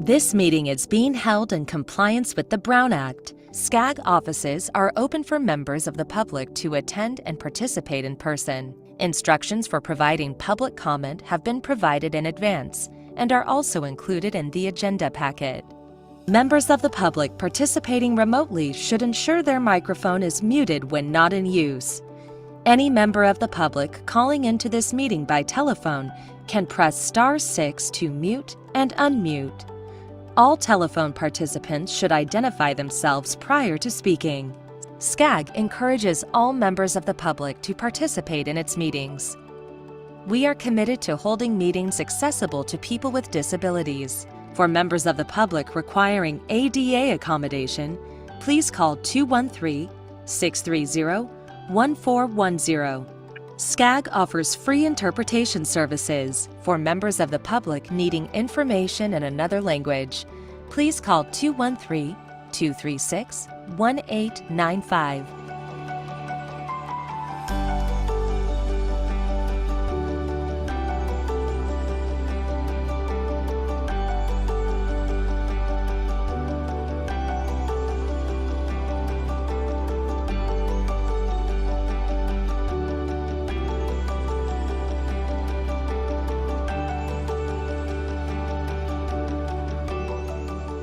This meeting is being held in compliance with the Brown Act. SCAG offices are open for members of the public to attend and participate in person. Instructions for providing public comment have been provided in advance and are also included in the agenda packet. Members of the public participating remotely should ensure their microphone is muted when not in use. Any member of the public calling into this meeting by telephone can press *6 to mute and unmute. All telephone participants should identify themselves prior to speaking. SCAG encourages all members of the public to participate in its meetings. We are committed to holding meetings accessible to people with disabilities. For members of the public requiring ADA accommodation, please call 213-630-1410. SCAG offers free interpretation services for members of the public needing information in another language. Please call 213-236-1895.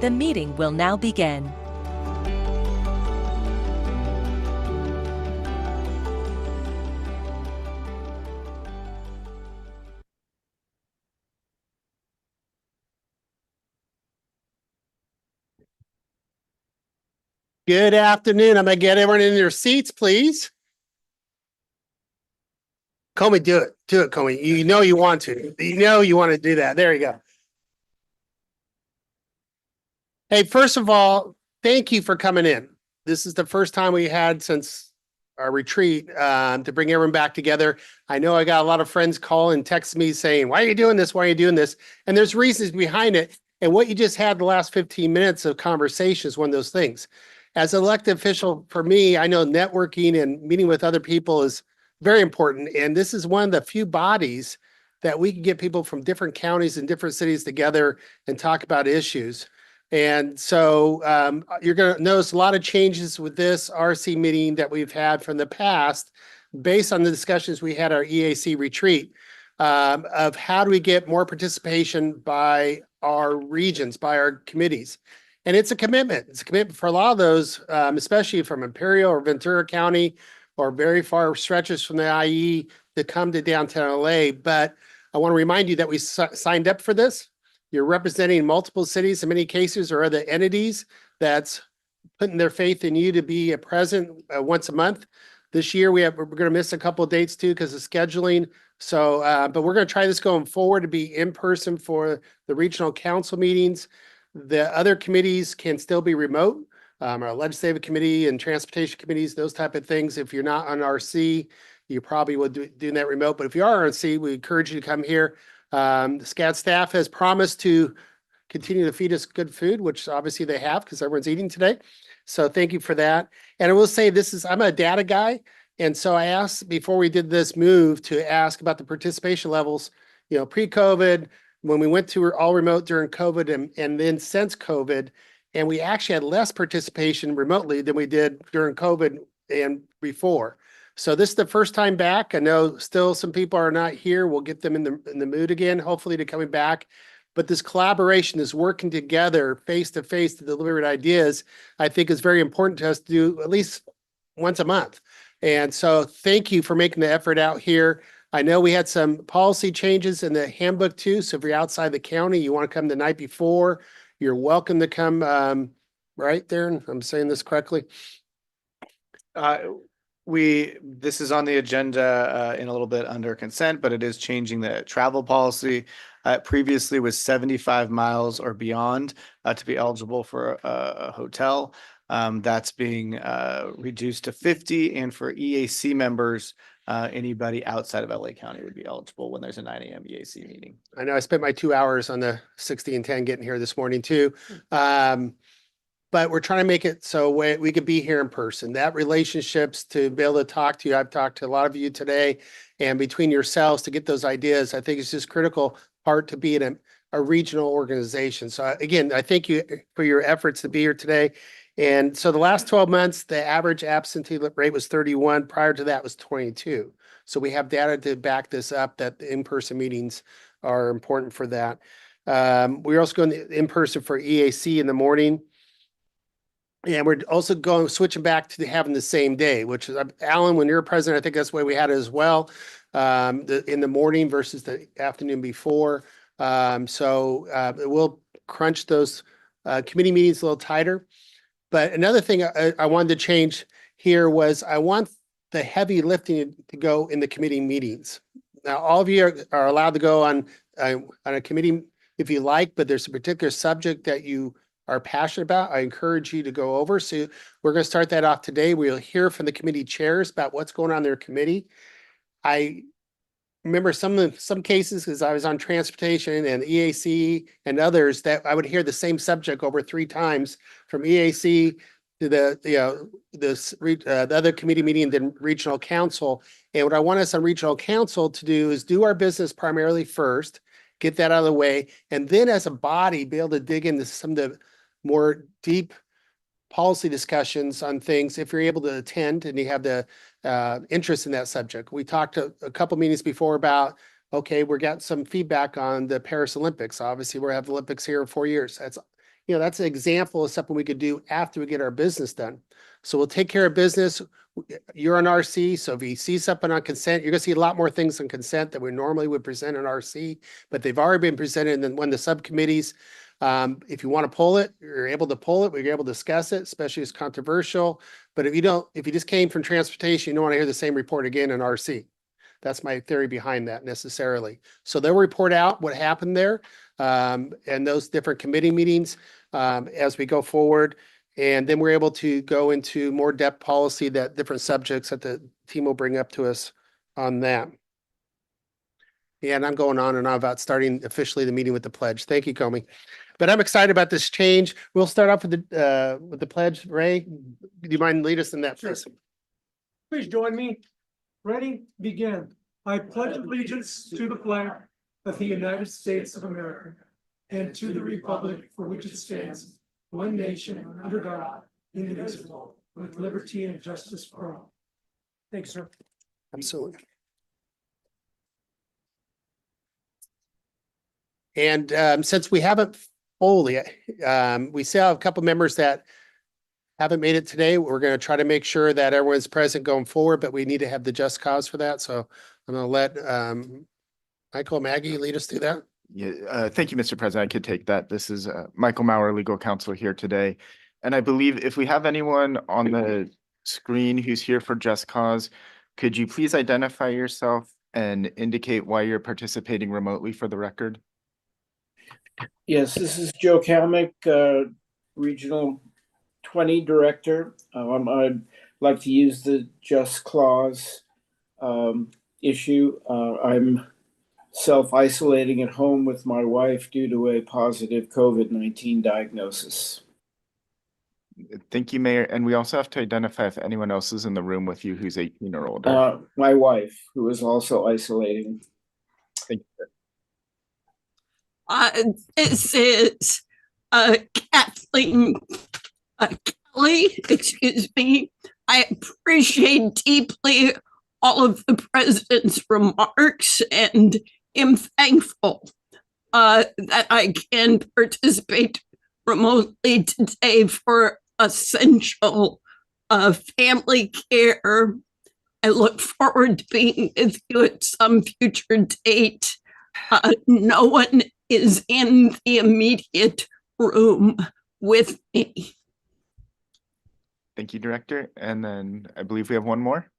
The meeting will now begin. Good afternoon. I'm going to get everyone in their seats, please. Comey, do it. Do it, Comey. You know you want to. You know you want to do that. There you go. Hey, first of all, thank you for coming in. This is the first time we had since our retreat to bring everyone back together. I know I got a lot of friends call and text me saying, why are you doing this? Why are you doing this? And there's reasons behind it. And what you just had the last 15 minutes of conversation is one of those things. As an elected official, for me, I know networking and meeting with other people is very important. And this is one of the few bodies that we can get people from different counties and different cities together and talk about issues. And so you're going to notice a lot of changes with this RC meeting that we've had from the past, based on the discussions we had at our EAC retreat, of how do we get more participation by our regions, by our committees. And it's a commitment. It's a commitment for a lot of those, especially from Imperial or Ventura County or very far stretches from the IE to come to downtown LA. But I want to remind you that we signed up for this. You're representing multiple cities in many cases, or other entities that's putting their faith in you to be present once a month. This year we're going to miss a couple of dates too because of scheduling. So, but we're going to try this going forward to be in person for the regional council meetings. The other committees can still be remote. Our legislative committee and transportation committees, those type of things. If you're not on RC, you probably will do that remote. But if you are on RC, we encourage you to come here. The SCAD staff has promised to continue to feed us good food, which obviously they have because everyone's eating today. So thank you for that. And I will say I'm a data guy. And so I asked before we did this move to ask about the participation levels, pre-COVID, when we went to all remote during COVID and then since COVID, and we actually had less participation remotely than we did during COVID and before. So this is the first time back. I know still some people are not here. We'll get them in the mood again, hopefully to coming back. But this collaboration, is working together face to face to deliver ideas, I think is very important to us to do at least once a month. And so thank you for making the effort out here. I know we had some policy changes in the handbook too. So if you're outside the county, you want to come the night before, you're welcome to come. Right, Darren? I'm saying this correctly. This is on the agenda in a little bit under consent, but it is changing the travel policy. Previously was 75 miles or beyond to be eligible for a hotel. That's being reduced to 50, and for EAC members, anybody outside of LA County would be eligible when there's a 9 a.m. EAC meeting. I know I spent my 2 hours on the 60 and 10 getting here this morning too. But we're trying to make it so we could be here in person. That relationships to be able to talk to you. I've talked to a lot of you today, and between yourselves to get those ideas, I think it's just critical part to be in a regional organization. So again, I thank you for your efforts to be here today. And so the last 12 months, the average absentee rate was 31. Prior to that was 22. So we have data to back this up that the in-person meetings are important for that. We're also going to in-person for EAC in the morning. And we're also switching back to having the same day, which is, Alan, when you're president, I think that's the way we had it as well. In the morning versus the afternoon before. We'll crunch those committee meetings a little tighter. But another thing I wanted to change here was I want the heavy lifting to go in the committee meetings. Now, all of you are allowed to go on a committee if you like, but there's a particular subject that you are passionate about. I encourage you to go over. So we're going to start that off today. We'll hear from the committee chairs about what's going on in their committee. I remember some cases, because I was on transportation and EAC and others, that I would hear the same subject over 3 times from EAC to the other committee meeting, then regional council. And what I want us on regional council to do is do our business primarily first, get that out of the way, and then as a body, be able to dig into some of the more deep policy discussions on things if you're able to attend and you have the interest in that subject. We talked a couple meetings before about, okay, we got some feedback on the Paris Olympics. Obviously, we're having Olympics here in 4 years. That's an example of something we could do after we get our business done. So we'll take care of business. You're on RC, so if you see something on consent, you're gonna see a lot more things on consent that we normally would present in RC, but they've already been presented in one of the subcommittees. If you want to pull it, you're able to pull it. We're able to discuss it, especially if it's controversial. But if you just came from transportation, you don't want to hear the same report again in RC. That's my theory behind that necessarily. So they'll report out what happened there and those different committee meetings as we go forward. And then we're able to go into more depth policy, that different subjects that the team will bring up to us on that. Yeah, and I'm going on and on about starting officially the meeting with the pledge. Thank you, Comey. But I'm excited about this change. We'll start off with the pledge. Ray, do you mind lead us in that, please? Please join me. Ready, begin. I pledge allegiance to the flag of the United States of America and to the republic for which it stands, one nation under God, indivisible, with liberty and justice for all. Thanks, sir. Absolutely. And since we haven't fully, we still have a couple members that haven't made it today. We're going to try to make sure that everyone's present going forward, but we need to have the just cause for that. So I'm going to let Michael, Maggie lead us through that. Yeah, thank you, Mr. President. I could take that. This is Michael Maurer, legal counsel here today. And I believe if we have anyone on the screen who's here for just cause, could you please identify yourself and indicate why you're participating remotely for the record? Yes, this is Joe Kalmick, Regional 20 Director. I'd like to use the just clause issue. I'm self-isolating at home with my wife due to a positive COVID-19 diagnosis. Thank you, Mayor. And we also have to identify if anyone else is in the room with you who's 18 or older. My wife, who is also isolating. Thank you. This is Kathleen Kelly, excuse me. I appreciate deeply all of the president's remarks and am thankful that I can participate remotely today for essential family care. I look forward to being with you at some future date. No one is in the immediate room with me. Thank you, Director. And then I believe we have one more.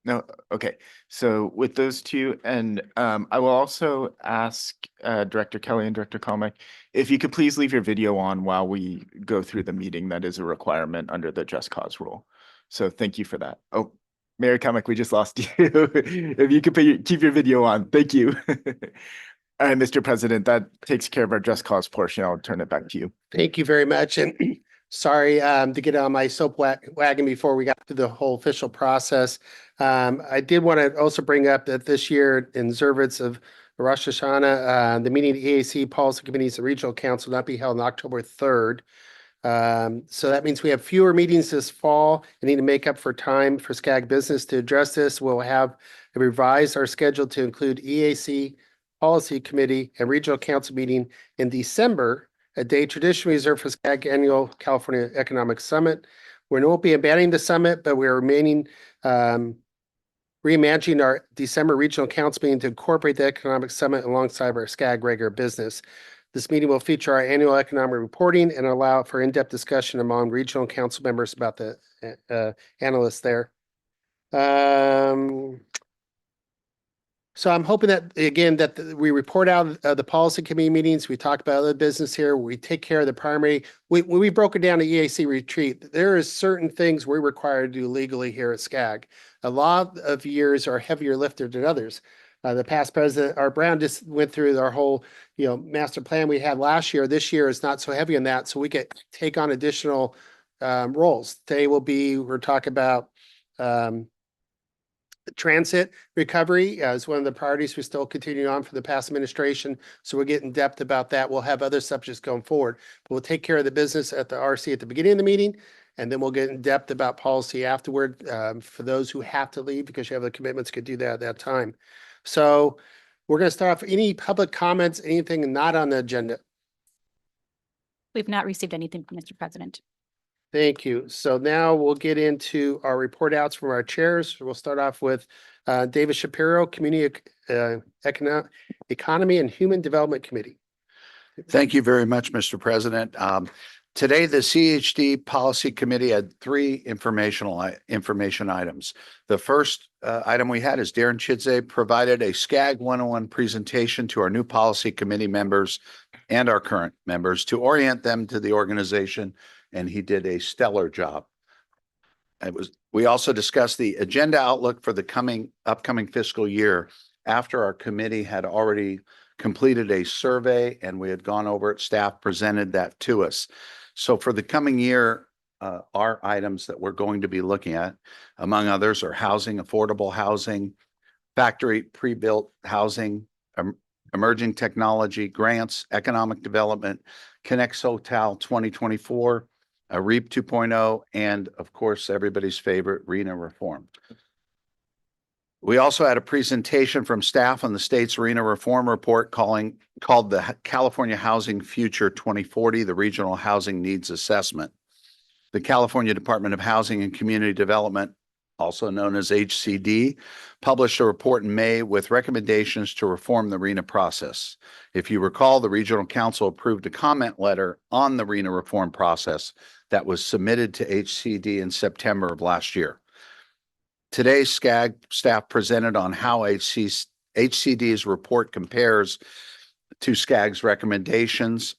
No, okay. So with those two, and I will also ask Director Kelly and Director Kalmick, if you could please leave your video on while we go through the meeting. That is a requirement under the Just Cause rule. So thank you for that. Oh, Mayor Kalmick, we just lost you. If you could keep your video on. Thank you. All right, Mr. President, that takes care of our Just Cause portion. I'll turn it back to you. Thank you very much. And sorry to get on my soap wagon before we got to the whole official process. I did want to also bring up that this year, in observance of Rosh Hashanah, the meeting of the EAC Policy Committees and Regional Council will not be held on October 3rd. So that means we have fewer meetings this fall and need to make up for time for SCAG business. To address this, we'll have revised our schedule to include EAC Policy Committee and Regional Council meeting in December, a day traditionally reserved for SCAG Annual California Economic Summit. We won't be abandoning the summit, but we're reimagining our December Regional Council meeting to incorporate the Economic Summit alongside our SCAG regular business. This meeting will feature our annual economic reporting and allow for in-depth discussion among regional council members about the analysts there. So I'm hoping that, again, that we report out the policy committee meetings. We talk about other business here. We take care of the primary. When we broke it down to EAC retreat, there is certain things we're required to do legally here at SCAG. A lot of years are heavier lifted than others. The past president, Art Brown, just went through our whole, master plan we had last year. This year is not so heavy on that, so we could take on additional roles. Today we're talking about transit recovery as one of the priorities we're still continuing on for the past administration. So we're getting depth about that. We'll have other subjects going forward, but we'll take care of the business at the RC at the beginning of the meeting. And then we'll get in depth about policy afterward for those who have to leave because you have the commitments, could do that at that time. So we're going to start off any public comments, anything not on the agenda. We've not received anything from Mr. President. Thank you. So now we'll get into our report outs from our chairs. We'll start off with David Shapiro, Community Economy and Human Development Committee. Thank you very much, Mr. President. Today, the CHD Policy Committee had three information items. The first item we had is Darren Chidze provided a SCAG 101 presentation to our new policy committee members and our current members to orient them to the organization, and he did a stellar job. We also discussed the agenda outlook for the upcoming fiscal year after our committee had already completed a survey and we had gone over it. Staff presented that to us. So for the coming year, our items that we're going to be looking at, among others, are housing, affordable housing, factory pre-built housing, emerging technology, grants, economic development, Connect Hotel 2024, REAP 2.0, and of course, everybody's favorite, RENA reform. We also had a presentation from staff on the state's RENA reform report called the California Housing Future 2040, the Regional Housing Needs Assessment. The California Department of Housing and Community Development, also known as HCD, published a report in May with recommendations to reform the RENA process. If you recall, the Regional Council approved a comment letter on the RENA reform process that was submitted to HCD in September of last year. Today, SCAG staff presented on how HCD's report compares to SCAG's recommendations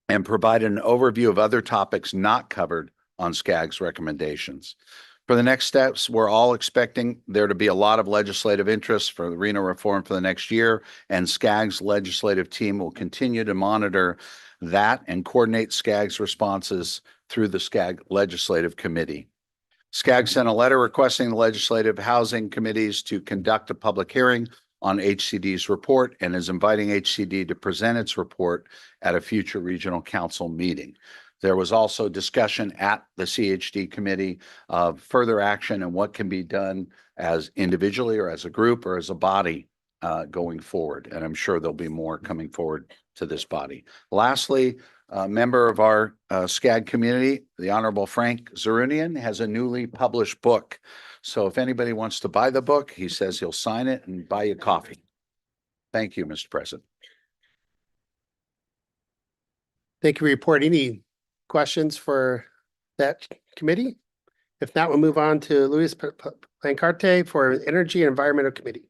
and provided an overview of other topics not covered on SCAG's recommendations. For the next steps, we're all expecting there to be a lot of legislative interest for the RENA reform for the next year, and SCAG's legislative team will continue to monitor that and coordinate SCAG's responses through the SCAG Legislative Committee. SCAG sent a letter requesting the legislative housing committees to conduct a public hearing on HCD's report and is inviting HCD to present its report at a future regional council meeting. There was also discussion at the CHD committee of further action and what can be done as individually or as a group or as a body going forward. And I'm sure there'll be more coming forward to this body. Lastly, a member of our SCAG community, the Honorable Frank Zerunian, has a newly published book. So if anybody wants to buy the book, he says he'll sign it and buy you coffee. Thank you, Mr. President. Thank you for your report. Any questions for that committee? If not, we'll move on to Luis Plancarte for Energy and Environmental Committee.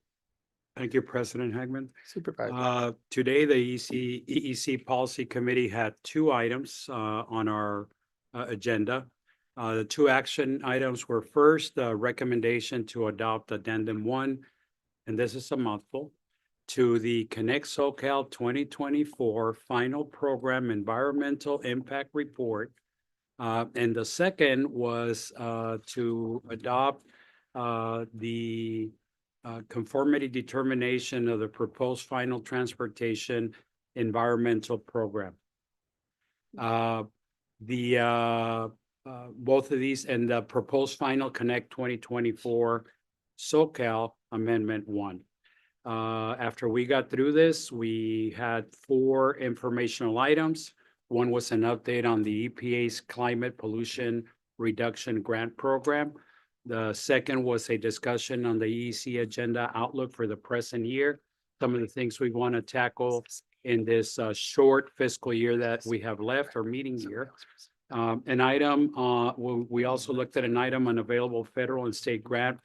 Thank you, President Hagman. Supervisor. Today, the EEC Policy Committee had two items on our agenda. The two action items were first, the recommendation to adopt Addendum 1, and this is a mouthful, to the Connect SoCal 2024 Final Program Environmental Impact Report. And the second was to adopt the conformity determination of the proposed final transportation environmental program. Both of these and the proposed final Connect 2024 SoCal Amendment 1. After we got through this, we had 4 informational items. One was an update on the EPA's Climate Pollution Reduction Grant Program. The second was a discussion on the EEC agenda outlook for the present year. Some of the things we want to tackle in this short fiscal year that we have left, or meeting year. An item, we also looked at an item on available federal and state grant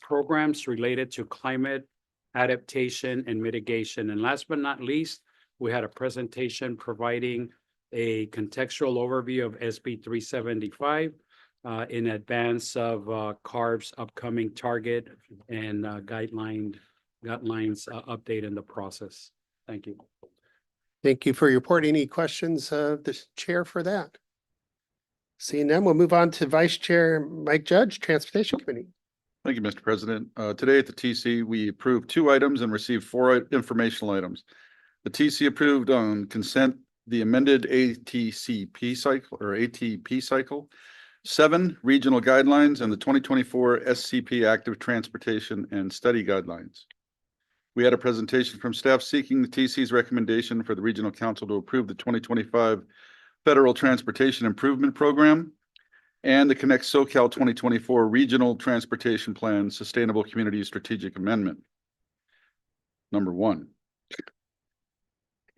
programs related to climate adaptation and mitigation. And last but not least, we had a presentation providing a contextual overview of SB 375 in advance of CARB's upcoming target and guidelines update in the process. Thank you. Thank you for your report. Any questions of the chair for that? Seeing none, we'll move on to Vice Chair Mike Judge, Transportation Committee. Thank you, Mr. President. Today at the TC, we approved 2 items and received 4 informational items. The TC approved on consent the amended ATCP cycle or ATP cycle, 7 regional guidelines, and the 2024 SCP active transportation and study guidelines. We had a presentation from staff seeking the TC's recommendation for the Regional Council to approve the 2025 Federal Transportation Improvement Program and the Connect SoCal 2024 Regional Transportation Plan Sustainable Community Strategic Amendment. Number 1.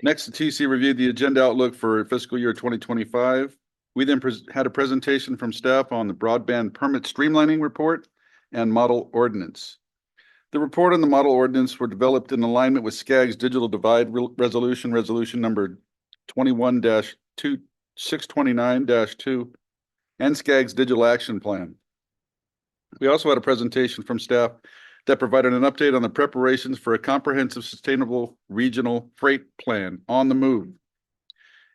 Next, the TC reviewed the agenda outlook for fiscal year 2025. We then had a presentation from staff on the broadband permit streamlining report and model ordinance. The report on the model ordinance were developed in alignment with SCAG's digital divide resolution number 21-629-2 and SCAG's digital action plan. We also had a presentation from staff that provided an update on the preparations for a comprehensive sustainable regional freight plan on the move,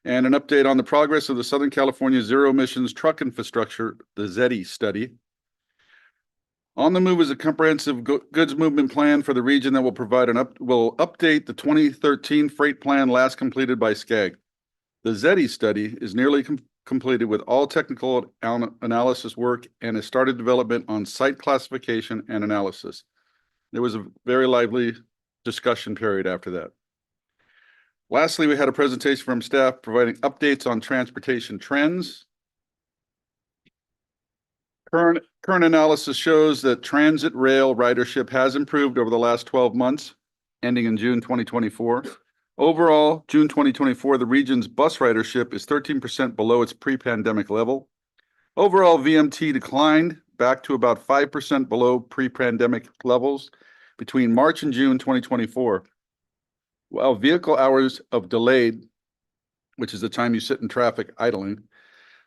and an update on the progress of the Southern California Zero Emissions Truck Infrastructure, the ZETI study. On the Move is a comprehensive goods movement plan for the region that will provide will update the 2013 freight plan last completed by SCAG. The ZETI study is nearly completed with all technical analysis work and has started development on site classification and analysis. There was a very lively discussion period after that. Lastly, we had a presentation from staff providing updates on transportation trends. Current analysis shows that transit rail ridership has improved over the last 12 months, ending in June 2024. Overall, June 2024, the region's bus ridership is 13% below its pre-pandemic level. Overall, VMT declined back to about 5% below pre-pandemic levels between March and June 2024. While vehicle hours of delayed, which is the time you sit in traffic idling,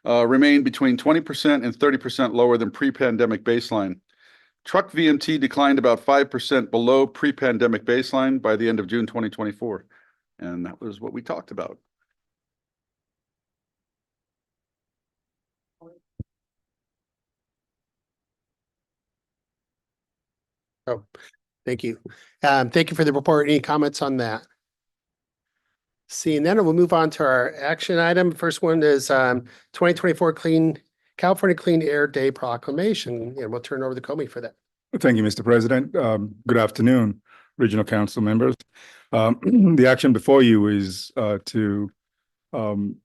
remain between 20% and 30% lower than pre-pandemic baseline. Truck VMT declined about 5% below pre-pandemic baseline by the end of June 2024. And that was what we talked about. Oh, thank you. Thank you for the report. Any comments on that? Seeing none, we'll move on to our action item. First one is 2024 California Clean Air Day proclamation, and we'll turn over to Comey for that. Thank you, Mr. President. Good afternoon, Regional Council members. The action before you is to approve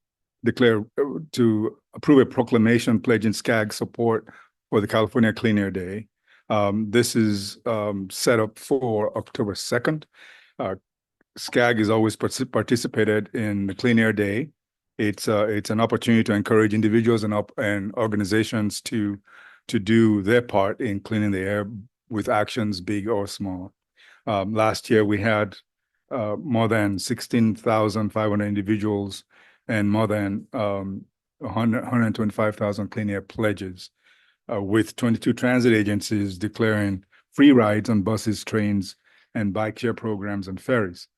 a proclamation pledging SCAG support for the California Clean Air Day. This is set up for October 2nd. SCAG has always participated in the Clean Air Day. It's an opportunity to encourage individuals and organizations to do their part in cleaning the air with actions big or small. Last year we had more than 16,500 individuals and more than 125,000 clean air pledges, with 22 transit agencies declaring free rides on buses, trains, and bike share programs and ferries.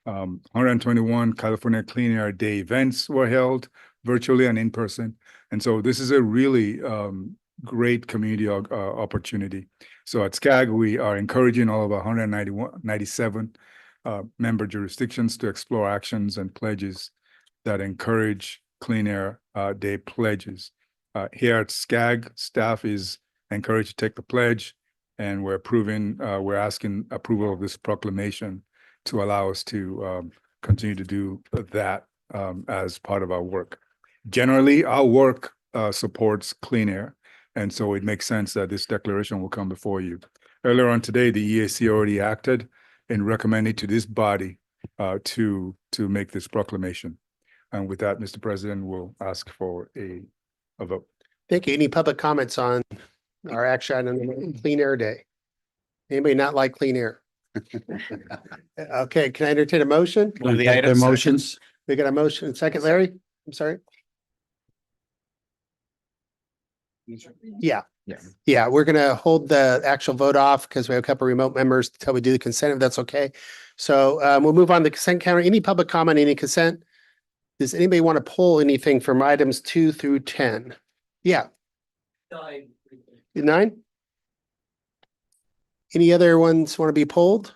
121 California Clean Air Day events were held virtually and in person. And so this is a really great community opportunity. So at SCAG, we are encouraging all of our 197 member jurisdictions to explore actions and pledges that encourage Clean Air Day pledges. Here at SCAG, staff is encouraged to take the pledge, and we're asking approval of this proclamation to allow us to continue to do that as part of our work. Generally, our work supports clean air, and so it makes sense that this declaration will come before you. Earlier on today, the EAC already acted and recommended to this body to make this proclamation. And with that, Mr. President, we'll ask for a vote. Thank you. Any public comments on our action item, Clean Air Day? Anybody not like clean air? Okay, can I entertain a motion? The motions. We got a motion. Second, Larry? I'm sorry. Yeah. Yeah, we're gonna hold the actual vote off because we have a couple of remote members until we do the consent, if that's okay. So we'll move on to the consent counter. Any public comment, any consent? Does anybody want to pull anything from items 2 through 10? Yeah. 9? Any other ones want to be pulled?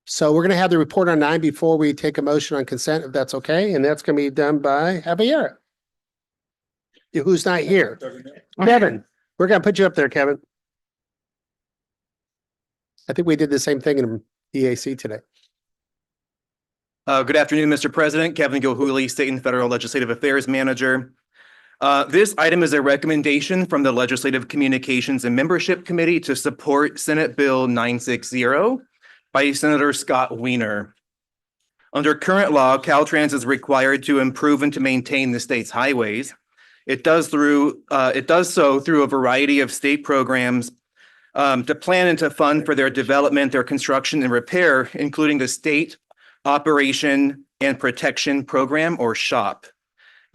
So we're going to have the report on 9 before we take a motion on consent, if that's okay. And that's going to be done by Javier, who's not here. Kevin, we're going to put you up there, Kevin. I think we did the same thing in EAC today. Good afternoon, Mr. President. Kevin Gilhooly, State and Federal Legislative Affairs Manager. This item is a recommendation from the Legislative Communications and Membership Committee to support Senate Bill 960 by Senator Scott Wiener. Under current law, Caltrans is required to improve and to maintain the state's highways. It does so through a variety of state programs to plan and to fund for their development, their construction and repair, including the State Operation and Protection Program, or SHOP.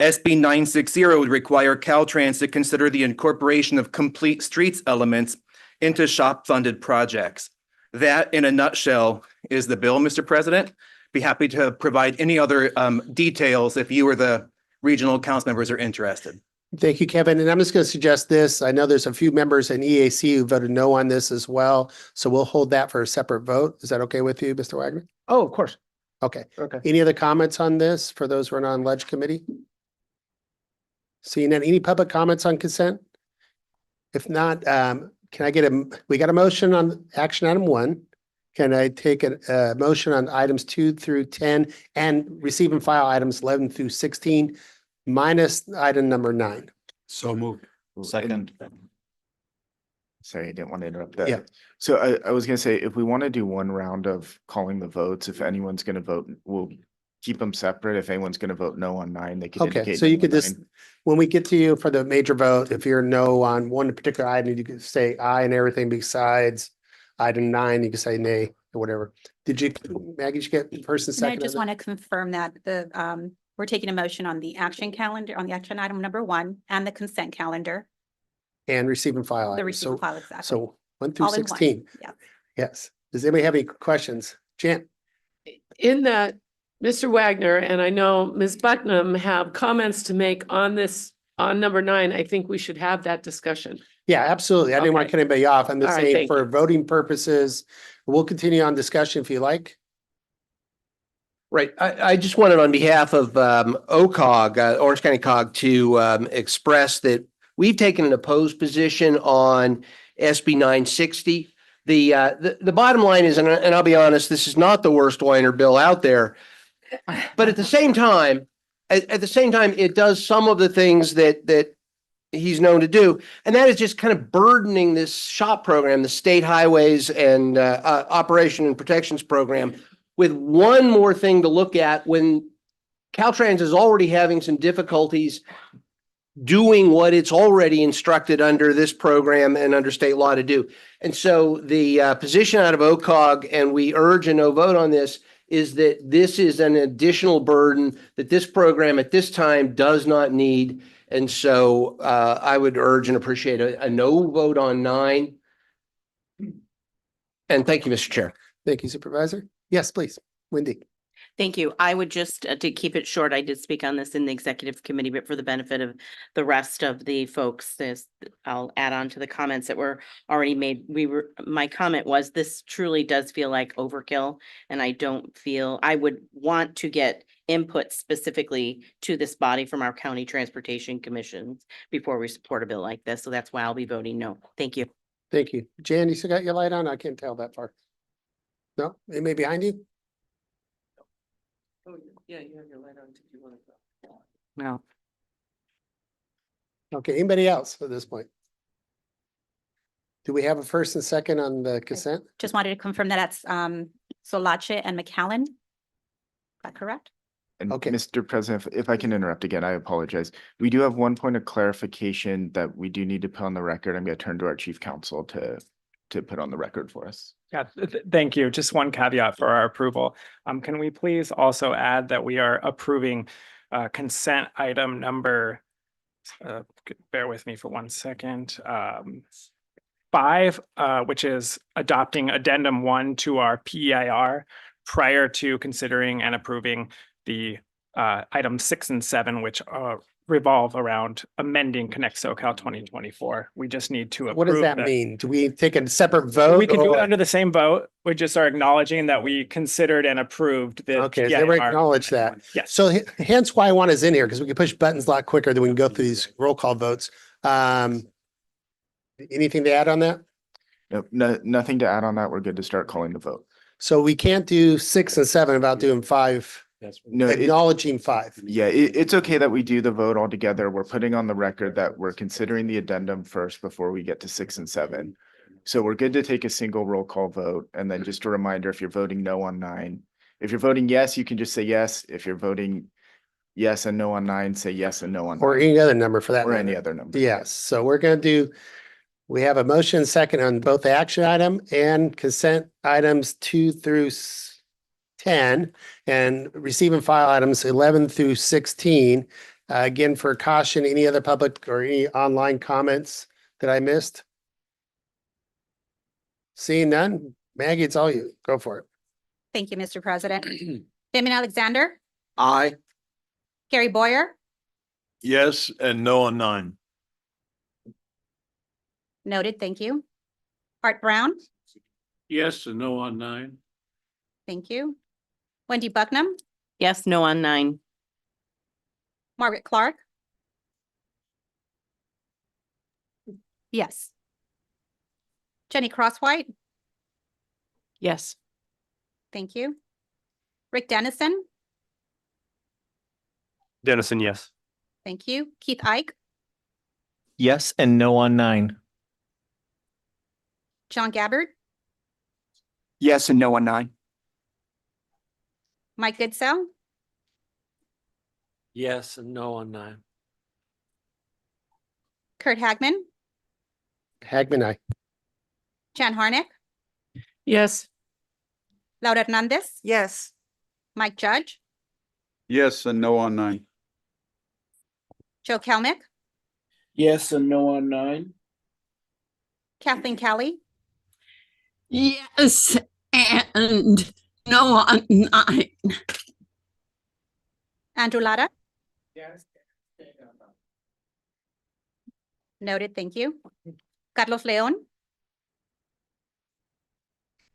SB 960 would require Caltrans to consider the incorporation of complete streets elements into SHOP-funded projects. That, in a nutshell, is the bill, Mr. President. Be happy to provide any other details if you or the regional council members are interested. Thank you, Kevin. And I'm just going to suggest this. I know there's a few members in EAC who voted no on this as well. So we'll hold that for a separate vote. Is that okay with you, Mr. Wagner? Oh, of course. Okay. Okay. Any other comments on this for those who are on Ledge Committee? Seeing any public comments on consent? If not, can I get we got a motion on action item 1. Can I take a motion on items 2 through 10 and receive and file items 11 through 16 minus item number 9? So moved. Second. Sorry, I didn't want to interrupt that. Yeah. So I was gonna say, if we want to do one round of calling the votes, if anyone's gonna vote, we'll keep them separate. If anyone's gonna vote no on 9, they can Okay, indicate so you no could on just, 9. when we get to you for the major vote, if you're no on one particular item, you could say aye and everything besides item 9, you can say nay or whatever. Did you, Maggie, did you get first and And I second? just want to confirm that we're taking a motion on the action calendar, on the action item number 1 and the consent calendar, And receive and file. the items. receipt and file exactly. So 1 through All in one. 16. Yeah. Yes. Does anybody have any questions? Jan? In that, Mr. Wagner and I know Ms. Putnam have comments to make on this, on number 9. I think we should have that discussion. Yeah, absolutely. I didn't want to Okay. cut anybody off. I'm just All right, saying thank for voting purposes, we'll continue on discussion if you like. Right. I just wanted on behalf of OCOG, Orange County COG, to express that we've taken an opposed position on SB 960. The bottom line is, and I'll be honest, this is not the worst Weiner bill out there. But at the same time, it does some of the things that he's known to do. And that is just kind of burdening this SHOP program, the State Highways and Operation and Protections Program, with one more thing to look at when Caltrans is already having some difficulties doing what it's already instructed under this program and under state law to do. And so the position out of OCOG, and we urge a no vote on this, is that this is an additional burden that this program at this time does not need. And so I would urge and appreciate a no vote on 9. And thank you, Mr. Chair. Thank you, Supervisor. Yes, please. Wendy. Thank you. I would just, to keep it short, I did speak on this in the executive committee, but for the benefit of the rest of the folks, I'll add on to the comments that were already made. My comment was, this truly does feel like overkill. And I would want to get input specifically to this body from our county transportation commissions before we support a bill like this. So that's why I'll be voting no. Thank you. Thank you. Jan, you still got your light on? I can't tell that far. No, it may be behind you? Yeah, you have your light on. Did you want to go? No. Okay, anybody else at this point? Do we have a first and second on the consent? Just wanted to confirm that that's Solache and McAllen. Is that correct? And Okay. Mr. President, if I can interrupt again, I apologize. We do have one point of clarification that we do need to put on the record. I'm going to turn to our chief counsel to put on the record for us. Yeah, thank you. Just one caveat for our approval. Can we please also add that we are approving consent item number, bear with me for 1 second, 5, which is adopting addendum 1 to our PEIR prior to considering and approving the items 6 and 7, which revolve around amending Connect SoCal 2024. We just need to approve. What does that mean? Do we take a separate vote? We can do it or- under the same vote. We just are acknowledging that we considered and approved the. Okay, so everybody PIR. acknowledge that. Yes. So hence why I want us in here, because we can push buttons a lot quicker than we can go through these roll call votes. Anything to add on that? No, nothing to add on that. We're good to start calling the vote. So we can't do 6 and 7 without doing 5, No, acknowledging 5. yeah, it's okay that we do the vote all together. We're putting on the record that we're considering the addendum first before we get to 6 and 7. So we're good to take a single roll call vote. And then just a reminder, if you're voting no on 9, if you're voting yes, you can just say yes. If you're voting yes and no on 9, say yes and no on 9. Or any other number for that Or matter. any other number. Yes, so we're gonna do, we have a motion second on both the action item and consent items 2 through 10, and receive and file items 11 through 16. Again, for caution, any other public or any online comments that I missed? Seeing none, Maggie, it's all you. Go for it. Thank you, Mr. President. Damon Alexander, Aye. Gary Boyer, Yes, and no on 9. noted, thank you. Art Brown, Yes, and no on 9. thank you. Wendy Bucknam, Yes, no on 9. Margaret Clark. Yes. Jenny Crosswhite, Yes. thank you. Rick Dennison, Dennison, yes. thank you. Keith Ike, Yes, and no on 9. John Gabbard, Yes, and no on 9. Mike Goodsell, Yes, and no on 9. Kurt Hagman, Hagman, aye. Jan Harnick, Yes. Laura Hernandez, Yes. Mike Judge, Yes, and no on 9. Joe Kelmick, Yes, and no on 9. Kathleen Kelly, Yes, and no on 9. Andrew Latta. Noted, thank you. Carlos Leon,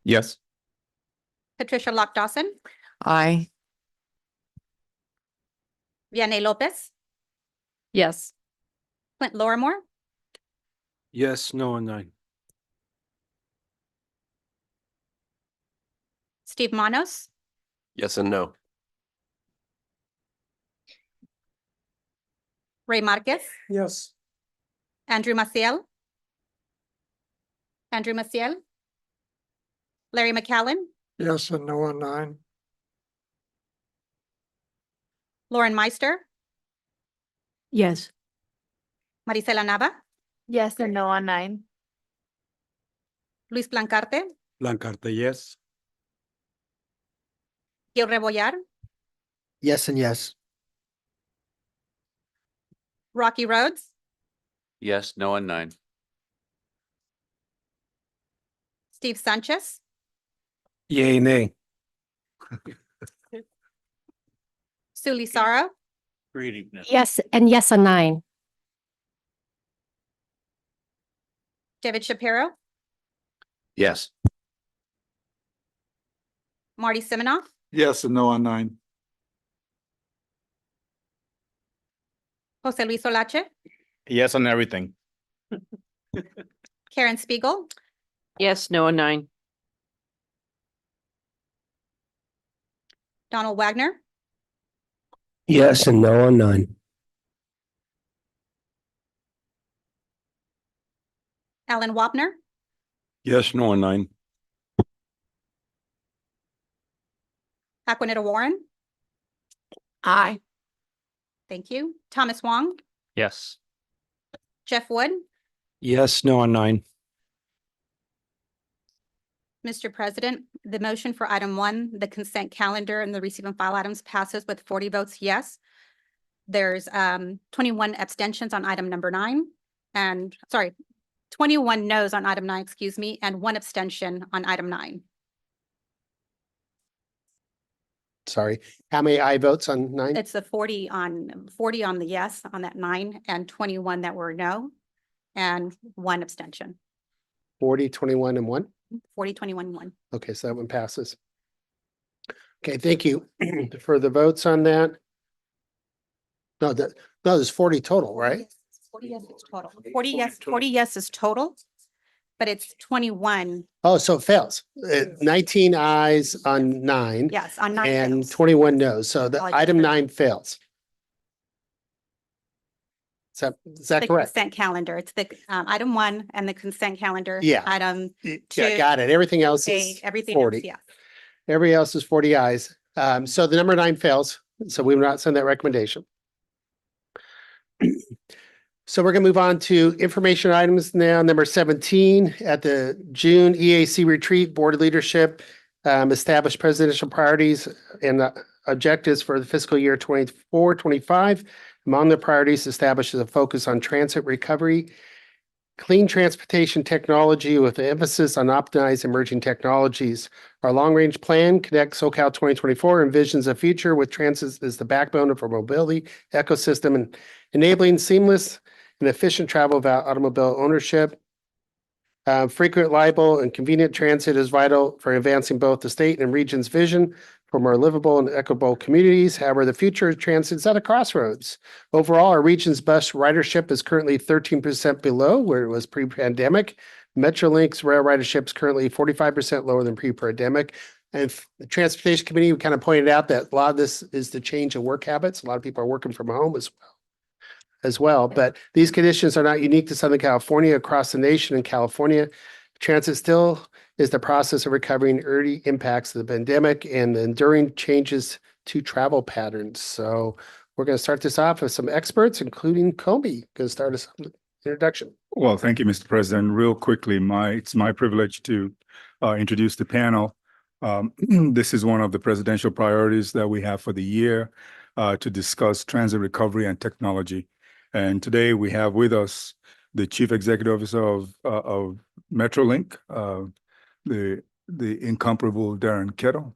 Yes. Patricia Lock Dawson, Aye. Vianney Lopez, Yes. Clint Lorimore, Yes, no on 9. Steve Manos, Yes and no. Ray Marquez, Yes. Andrew Maciel, Larry McAllen, Yes, and no on 9. Lauren Meister, Yes. Marisela Nava, Yes, and no on 9. Luis Blancarte, Blancarte, yes. Gil Rebollar, Yes and yes. Rocky Rhodes, Yes, no on 9. Steve Sanchez, Yay, nay. Sue Lisaro, Great evening. Yes, and yes on 9. David Shapiro, Yes. Marty Siminoff, Yes and no on 9. Jose Luis Olache, Yes on everything. Karen Spiegel, Yes, no on 9. Donald Wagner, Yes, and no on 9. Alan Wapner, Yes, no on 9. Aquanetta Warren, Aye. thank you. Thomas Wong, Yes. Jeff Wood, Yes, no on 9. Mr. President, the motion for item 1, the consent calendar and the receive and file items passes with 40 votes yes. There's 21 abstentions on item number 9 and 21 no's on item 9, excuse me, and 1 abstention on item 9. Sorry, how many aye votes on 9? It's the 40 on the yes on that 9 and 21 that were no and 1 abstention. 40, 21, and 1? 40, 21, 1. Okay, so that one passes. Okay, thank you for the votes on that. No, there's 40 total, right? 40 yes is total. 40 yes is total, but it's 21 Oh, so it fails. 19 ayes on 9. yes on 9 And fails. 21 no's. So the Apologies item for 9 fails. Is that the correct? consent calendar. It's the item 1 and the consent calendar. Yeah. Item 2. Yeah, got it. Everything else is Everything 40. else, yeah. Every else is 40 ayes. So the number 9 fails. So we will not send that recommendation. So we're going to move on to information items now. Number 17, at the June EAC retreat, board leadership established presidential priorities and objectives for the fiscal year 24-25. Among the priorities established is a focus on transit recovery, clean transportation technology with an emphasis on optimized emerging technologies. Our long-range plan, Connect SoCal 2024, envisions a future with transit as the backbone of our mobility ecosystem and enabling seamless and efficient travel without automobile ownership. Frequent, reliable, and convenient transit is vital for advancing both the state and region's vision for more livable and equitable communities. However, the future of transit is at a crossroads. Overall, our region's bus ridership is currently 13% below where it was pre-pandemic. Metrolink's rail ridership is currently 45% lower than pre-pandemic. And the Transportation Committee kind of pointed out that a lot of this is the change in work habits. A lot of people are working from home as well. But these conditions are not unique to Southern California. Across the nation in California, transit still is the process of recovering early impacts of the pandemic and the enduring changes to travel patterns. So we're going to start this off with some experts, including Comey. Going to start us with introduction. Well, thank you, Mr. President. Real quickly, it's my privilege to introduce the panel. This is one of the presidential priorities that we have for the year to discuss transit recovery and technology. And today we have with us the Chief Executive Officer of Metrolink, the incomparable Darren Kettle.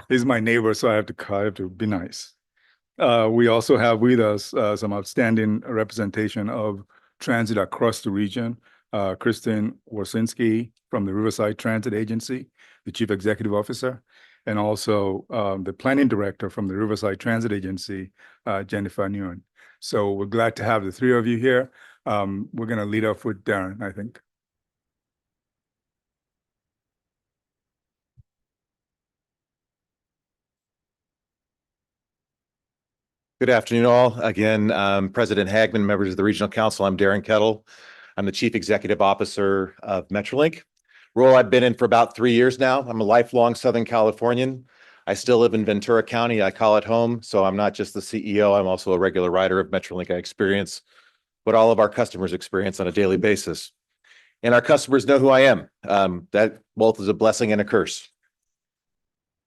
He's my neighbor, so I have to be nice. We also have with us some outstanding representation of transit across the region. Kristen Warsinski from the Riverside Transit Agency, the Chief Executive Officer, and also the Planning Director from the Riverside Transit Agency, Jennifer Nguyen. So we're glad to have the three of you here. We're going to lead off with Darren, I think. Good afternoon, all. Again, President Hagman, members of the Regional Council, I'm Darren Kettle. I'm the Chief Executive Officer of Metrolink, role I've been in for about 3 years now. I'm a lifelong Southern Californian. I still live in Ventura County. I call it home. So I'm not just the CEO. I'm also a regular rider of Metrolink. I experience what all of our customers experience on a daily basis. And our customers know who I am. That both is a blessing and a curse.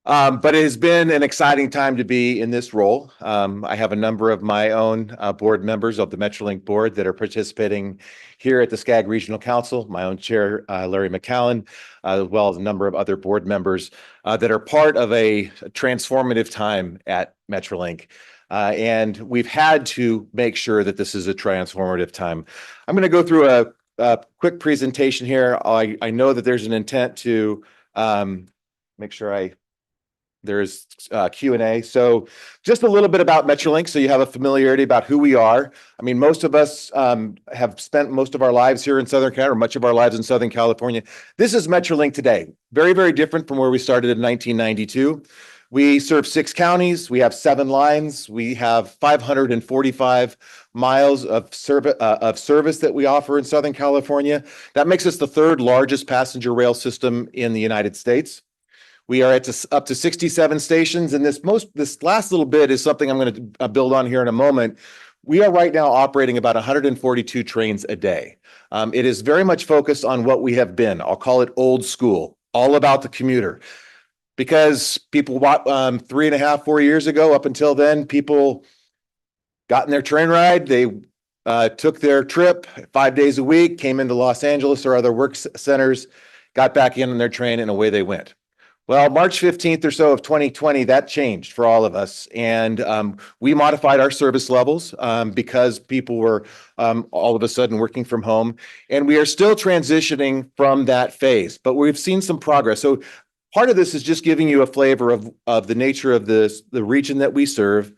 But it has been an exciting time to be in this role. I have a number of my own board members of the Metrolink board that are participating here at the SCAG Regional Council, my own chair, Larry McCallan, as well as a number of other board members that are part of a transformative time at Metrolink. And we've had to make sure that this is a transformative time. I'm going to go through a quick presentation here. I know that there's an intent to make sure there's Q&A. So just a little bit about Metrolink so you have a familiarity about who we are. I mean, most of us have spent most of our lives here in Southern California, or much of our lives in Southern California. This is Metrolink today. Very, very different from where we started in 1992. We serve 6 counties. We have 7 lines. We have 545 miles of service that we offer in Southern California. That makes us the 3rd largest passenger rail system in the United States. We are up to 67 stations, and this last little bit is something I'm going to build on here in a moment. We are right now operating about 142 trains a day. It is very much focused on what we have been. I'll call it old school, all about the commuter. Because people, 3.5, 4 years ago, up until then, people got in their train ride. They took their trip 5 days a week, came into Los Angeles or other work centers, got back in on their train, and away they went. Well, March 15th or so of 2020, that changed for all of us. And we modified our service levels because people were all of a sudden working from home. And we are still transitioning from that phase, but we've seen some progress. So part of this is just giving you a flavor of the nature of the region that we serve.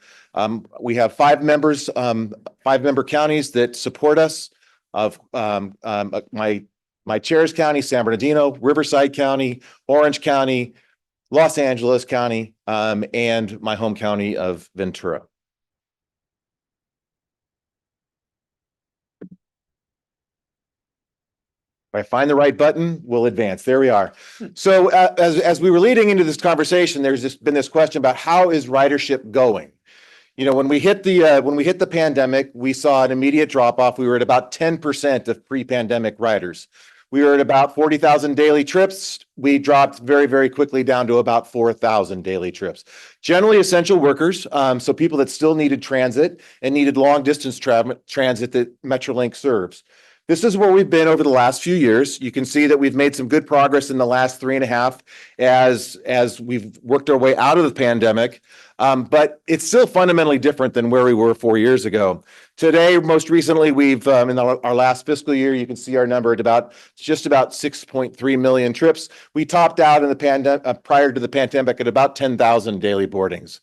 We have 5 5-member counties that support us. Of my chair's county, San Bernardino, Riverside County, Orange County, Los Angeles County, and my home county of Ventura. If I find the right button, we'll advance. There we are. So as we were leading into this conversation, there's been this question about how is ridership going? You know, when we hit the pandemic, we saw an immediate drop off. We were at about 10% of pre-pandemic riders. We were at about 40,000 daily trips. We dropped very, very quickly down to about 4,000 daily trips. Generally essential workers, so people that still needed transit and needed long distance transit that Metrolink serves. This is where we've been over the last few years. You can see that we've made some good progress in the last 3.5 as we've worked our way out of the pandemic. But it's still fundamentally different than where we were 4 years ago. Today, most recently, we've in our last fiscal year, you can see our number at just about 6.3 million trips. We topped out in the pandemic prior to the pandemic at about 10,000 daily boardings.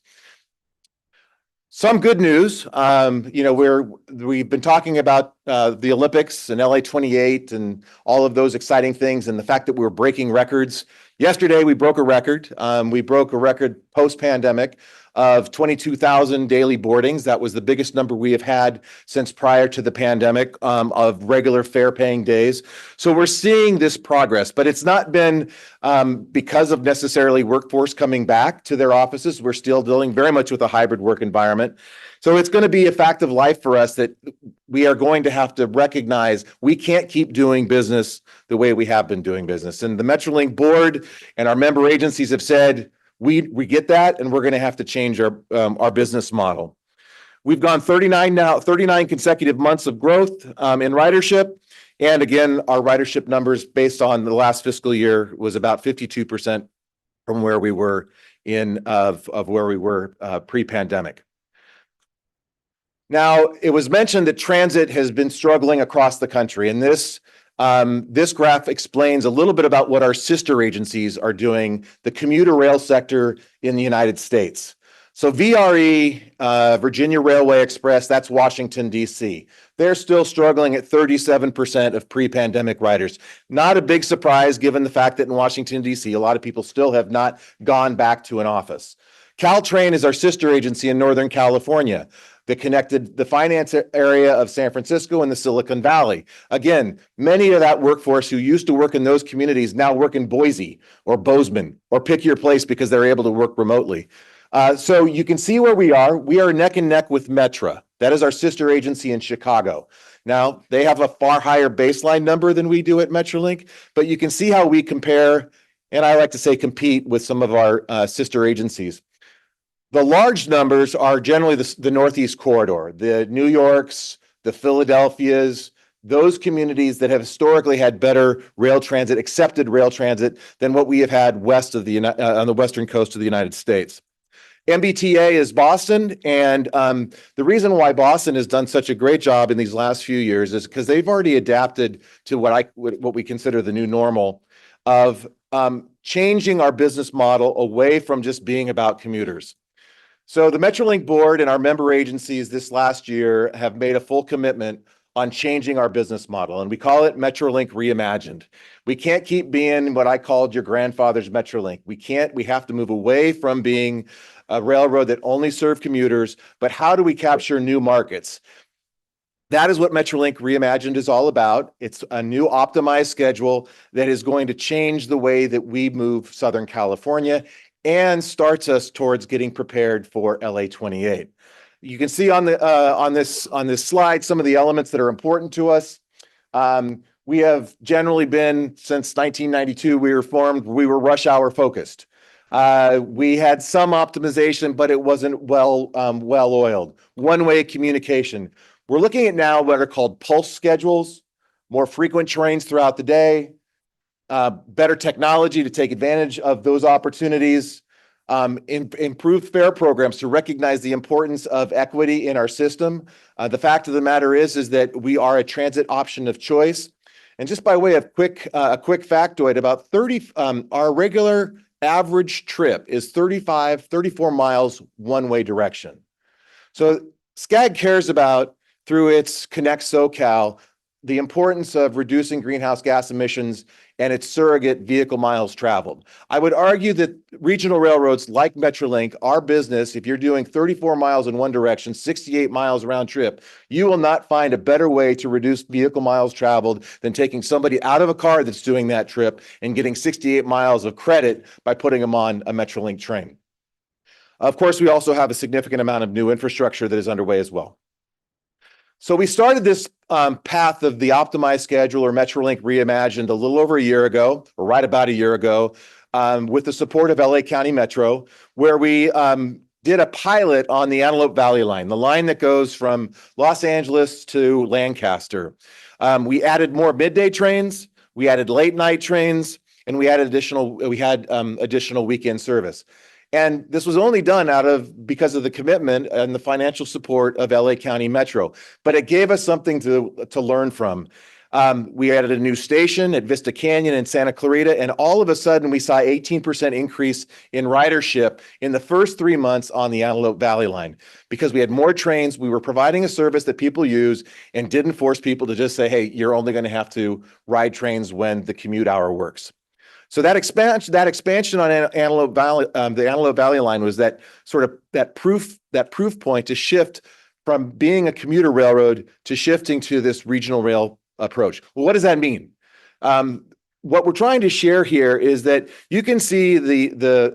Some good news, you know, we've been talking about the Olympics and LA 28 and all of those exciting things and the fact that we're breaking records. Yesterday, we broke a record. We broke a record post-pandemic of 22,000 daily boardings. That was the biggest number we have had since prior to the pandemic of regular fare-paying days. So we're seeing this progress, but it's not been because of necessarily workforce coming back to their offices. We're still dealing very much with a hybrid work environment. So it's going to be a fact of life for us that we are going to have to recognize we can't keep doing business the way we have been doing business. And the Metrolink board and our member agencies have said, we get that, and we're going to have to change our business model. We've gone 39 consecutive months of growth in ridership. And again, our ridership numbers based on the last fiscal year was about 52% from where we were pre-pandemic. Now, it was mentioned that transit has been struggling across the country, and this graph explains a little bit about what our sister agencies are doing, the commuter rail sector in the United States. So VRE, Virginia Railway Express, that's Washington, D.C. They're still struggling at 37% of pre-pandemic riders. Not a big surprise given the fact that in Washington, D.C., a lot of people still have not gone back to an office. Caltrain is our sister agency in Northern California that connected the finance area of San Francisco and the Silicon Valley. Again, many of that workforce who used to work in those communities now work in Boise or Bozeman or pick your place because they're able to work remotely. So you can see where we are. We are neck and neck with Metra. That is our sister agency in Chicago. Now, they have a far higher baseline number than we do at Metrolink, but you can see how we compare and I like to say compete with some of our sister agencies. The large numbers are generally the Northeast corridor, the New Yorks, the Philadelphias, those communities that have historically had better rail transit, accepted rail transit than what we have had west of on the western coast of the United States. MBTA is Boston, and the reason why Boston has done such a great job in these last few years is because they've already adapted to what we consider the new normal of changing our business model away from just being about commuters. So the Metrolink board and our member agencies this last year have made a full commitment on changing our business model, and we call it Metrolink Reimagined. We can't keep being what I called your grandfather's Metrolink. We have to move away from being a railroad that only served commuters, but how do we capture new markets? That is what Metrolink Reimagined is all about. It's a new optimized schedule that is going to change the way that we move Southern California and starts us towards getting prepared for LA 28. You can see on this slide some of the elements that are important to us. We have generally been, since 1992, we were rush hour focused. We had some optimization, but it wasn't well oiled. One-way communication. We're looking at now what are called pulse schedules, more frequent trains throughout the day, better technology to take advantage of those opportunities, improved fare programs to recognize the importance of equity in our system. The fact of the matter is that we are a transit option of choice. And just by way of a quick factoid, about our regular average trip is 34 miles one-way direction. So SCAG cares about, through its Connect SoCal, the importance of reducing greenhouse gas emissions and its surrogate vehicle miles traveled. I would argue that regional railroads like Metrolink, our business, if you're doing 34 miles in one direction, 68 miles round trip, you will not find a better way to reduce vehicle miles traveled than taking somebody out of a car that's doing that trip and getting 68 miles of credit by putting them on a Metrolink train. Of course, we also have a significant amount of new infrastructure that is underway as well. So we started this path of the optimized schedule, or Metrolink Reimagined, a little over a year ago, or right about a year ago, with the support of LA County Metro, where we did a pilot on the Antelope Valley line, the line that goes from Los Angeles to Lancaster. We added more midday trains, we added late night trains, and we had additional weekend service. And this was only done because of the commitment and the financial support of LA County Metro, but it gave us something to learn from. We added a new station at Vista Canyon and Santa Clarita, and all of a sudden we saw 18% increase in ridership in the first 3 months on the Antelope Valley line. Because we had more trains, we were providing a service that people use and didn't force people to just say, hey, you're only going to have to ride trains when the commute hour works. So that expansion on Antelope Valley, the Antelope Valley line, was that proof point to shift from being a commuter railroad to shifting to this regional rail approach. Well, what does that mean? What we're trying to share here is that you can see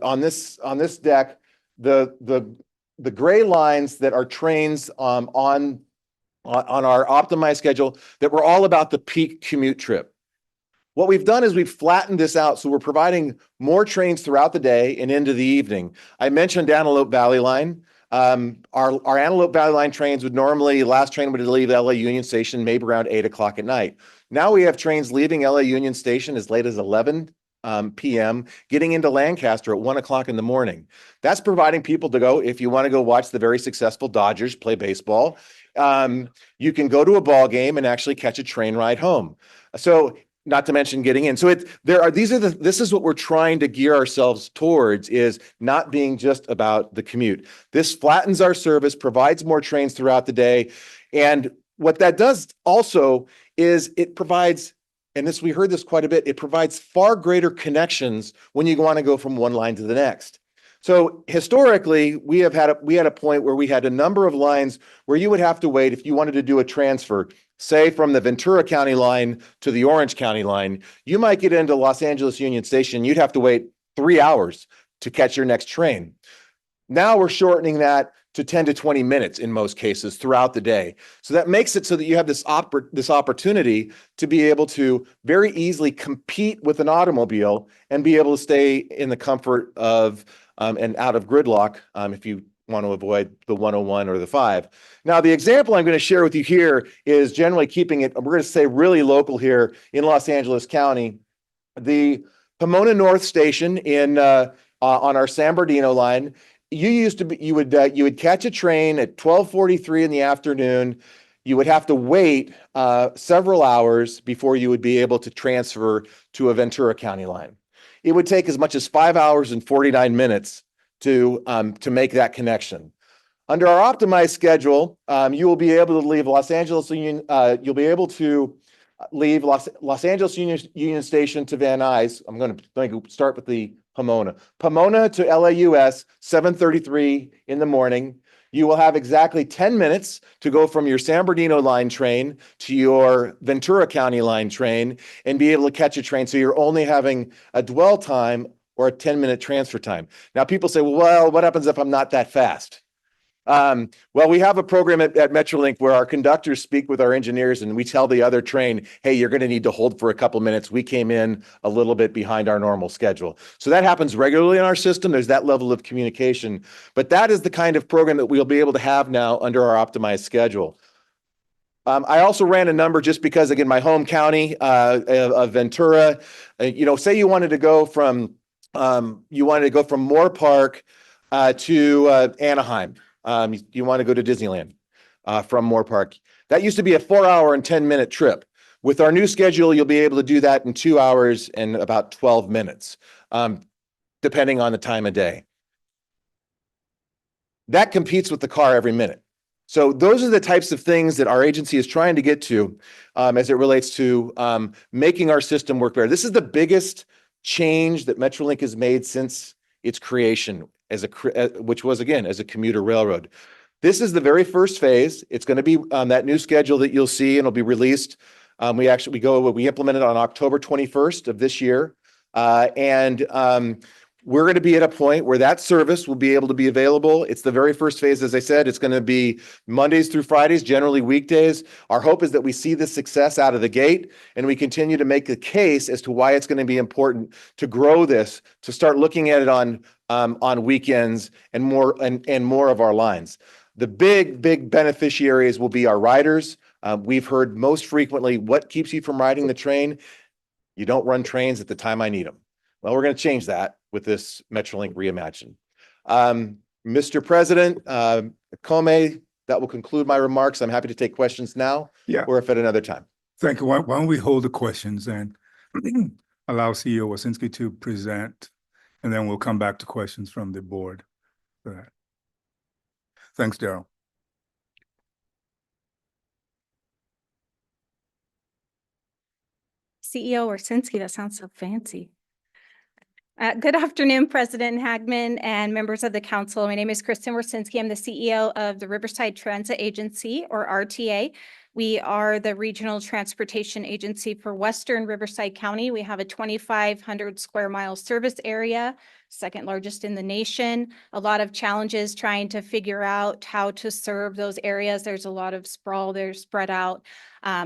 on this deck the gray lines that are trains on our optimized schedule that were all about the peak commute trip. What we've done is we've flattened this out, so we're providing more trains throughout the day and into the evening. I mentioned Antelope Valley line. Our Antelope Valley line trains last train would leave LA Union Station maybe around 8 o'clock at night. Now we have trains leaving LA Union Station as late as 11 p.m., getting into Lancaster at 1 o'clock in the morning. That's providing people to go, if you want to go watch the very successful Dodgers play baseball, you can go to a ball game and actually catch a train ride home. So, not to mention getting in. So this is what we're trying to gear ourselves towards, is not being just about the commute. This flattens our service, provides more trains throughout the day. And what that does also is it provides, and we heard this quite a bit, it provides far greater connections when you want to go from one line to the next. So historically, we had a point where we had a number of lines where you would have to wait if you wanted to do a transfer, say from the Ventura County line to the Orange County line. You might get into Los Angeles Union Station, you'd have to wait 3 hours to catch your next train. Now we're shortening that to 10 to 20 minutes in most cases throughout the day. So that makes it so that you have this opportunity to be able to very easily compete with an automobile and be able to stay in the comfort of and out of gridlock if you want to avoid the 101 or the 5. Now, the example I'm going to share with you here is generally keeping it, we're going to say really local here in Los Angeles County. The Pomona North Station in on our San Bernardino line, you would catch a train at 12:43 in the afternoon. You would have to wait several hours before you would be able to transfer to a Ventura County line. It would take as much as 5 hours and 49 minutes to make that connection. Under our optimized schedule, you will be able to leave Los Angeles Union. You'll be able to leave Los Angeles Union Station to Van Nuys. I'm going to start with the Pomona. Pomona to LAUS, 7:33 in the morning. You will have exactly 10 minutes to go from your San Bernardino line train to your Ventura County line train and be able to catch a train. So you're only having a dwell time or a 10-minute transfer time. Now people say, well, what happens if I'm not that fast? Well, we have a program at Metrolink where our conductors speak with our engineers and we tell the other train, hey, you're going to need to hold for a couple minutes. We came in a little bit behind our normal schedule. So that happens regularly in our system. There's that level of communication, but that is the kind of program that we'll be able to have now under our optimized schedule. I also ran a number just because, again, my home county of Ventura, say you wanted to go from Moore Park to Anaheim. You want to go to Disneyland from Moore Park. That used to be a 4-hour and 10-minute trip. With our new schedule, you'll be able to do that in 2 hours and about 12 minutes, depending on the time of day. That competes with the car every minute. So those are the types of things that our agency is trying to get to as it relates to making our system work better. This is the biggest change that Metrolink has made since its creation, which was, again, as a commuter railroad. This is the very first phase. It's going to be that new schedule that you'll see and it'll be released. We implement it on October 21st of this year. We're going to be at a point where that service will be able to be available. It's the very first phase. As I said, it's going to be Mondays through Fridays, generally weekdays. Our hope is that we see the success out of the gate and we continue to make the case as to why it's going to be important to grow this, to start looking at it on weekends and more of our lines. The big beneficiaries will be our riders. We've heard most frequently, what keeps you from riding the train? You don't run trains at the time I need them. Well, we're going to change that with this Metrolink Reimagine. Mr. President, Comey, that will conclude my remarks. I'm happy to take questions now or if at another time. Thank you. Why don't we hold the questions and allow CEO Wasinski to present, and then we'll come back to questions from the board for that. Thanks, Daryl. CEO Orsinski, that sounds so fancy. Good afternoon, President Hagman and members of the council. My name is Kristen Orsinski. I'm the CEO of the Riverside Transit Agency, or RTA. We are the regional transportation agency for Western Riverside County. We have a 2,500 square mile service area, second largest in the nation. A lot of challenges trying to figure out how to serve those areas. There's a lot of sprawl, they're spread out.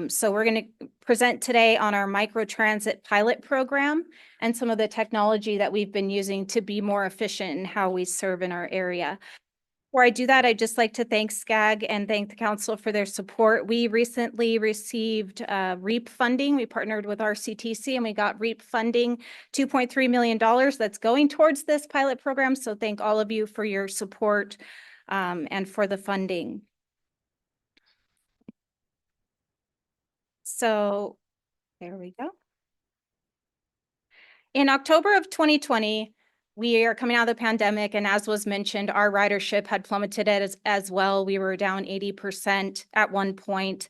So we're going to present today on our microtransit pilot program and some of the technology that we've been using to be more efficient in how we serve in our area. Before I do that, I'd just like to thank SCAG and thank the council for their support. We recently received REAP funding. We partnered with RCTC and we got REAP funding, $2.3 million that's going towards this pilot program. So thank all of you for your support and for the funding. So there we go. In October of 2020, we are coming out of the pandemic, and as was mentioned, our ridership had plummeted as well. We were down 80% at one point.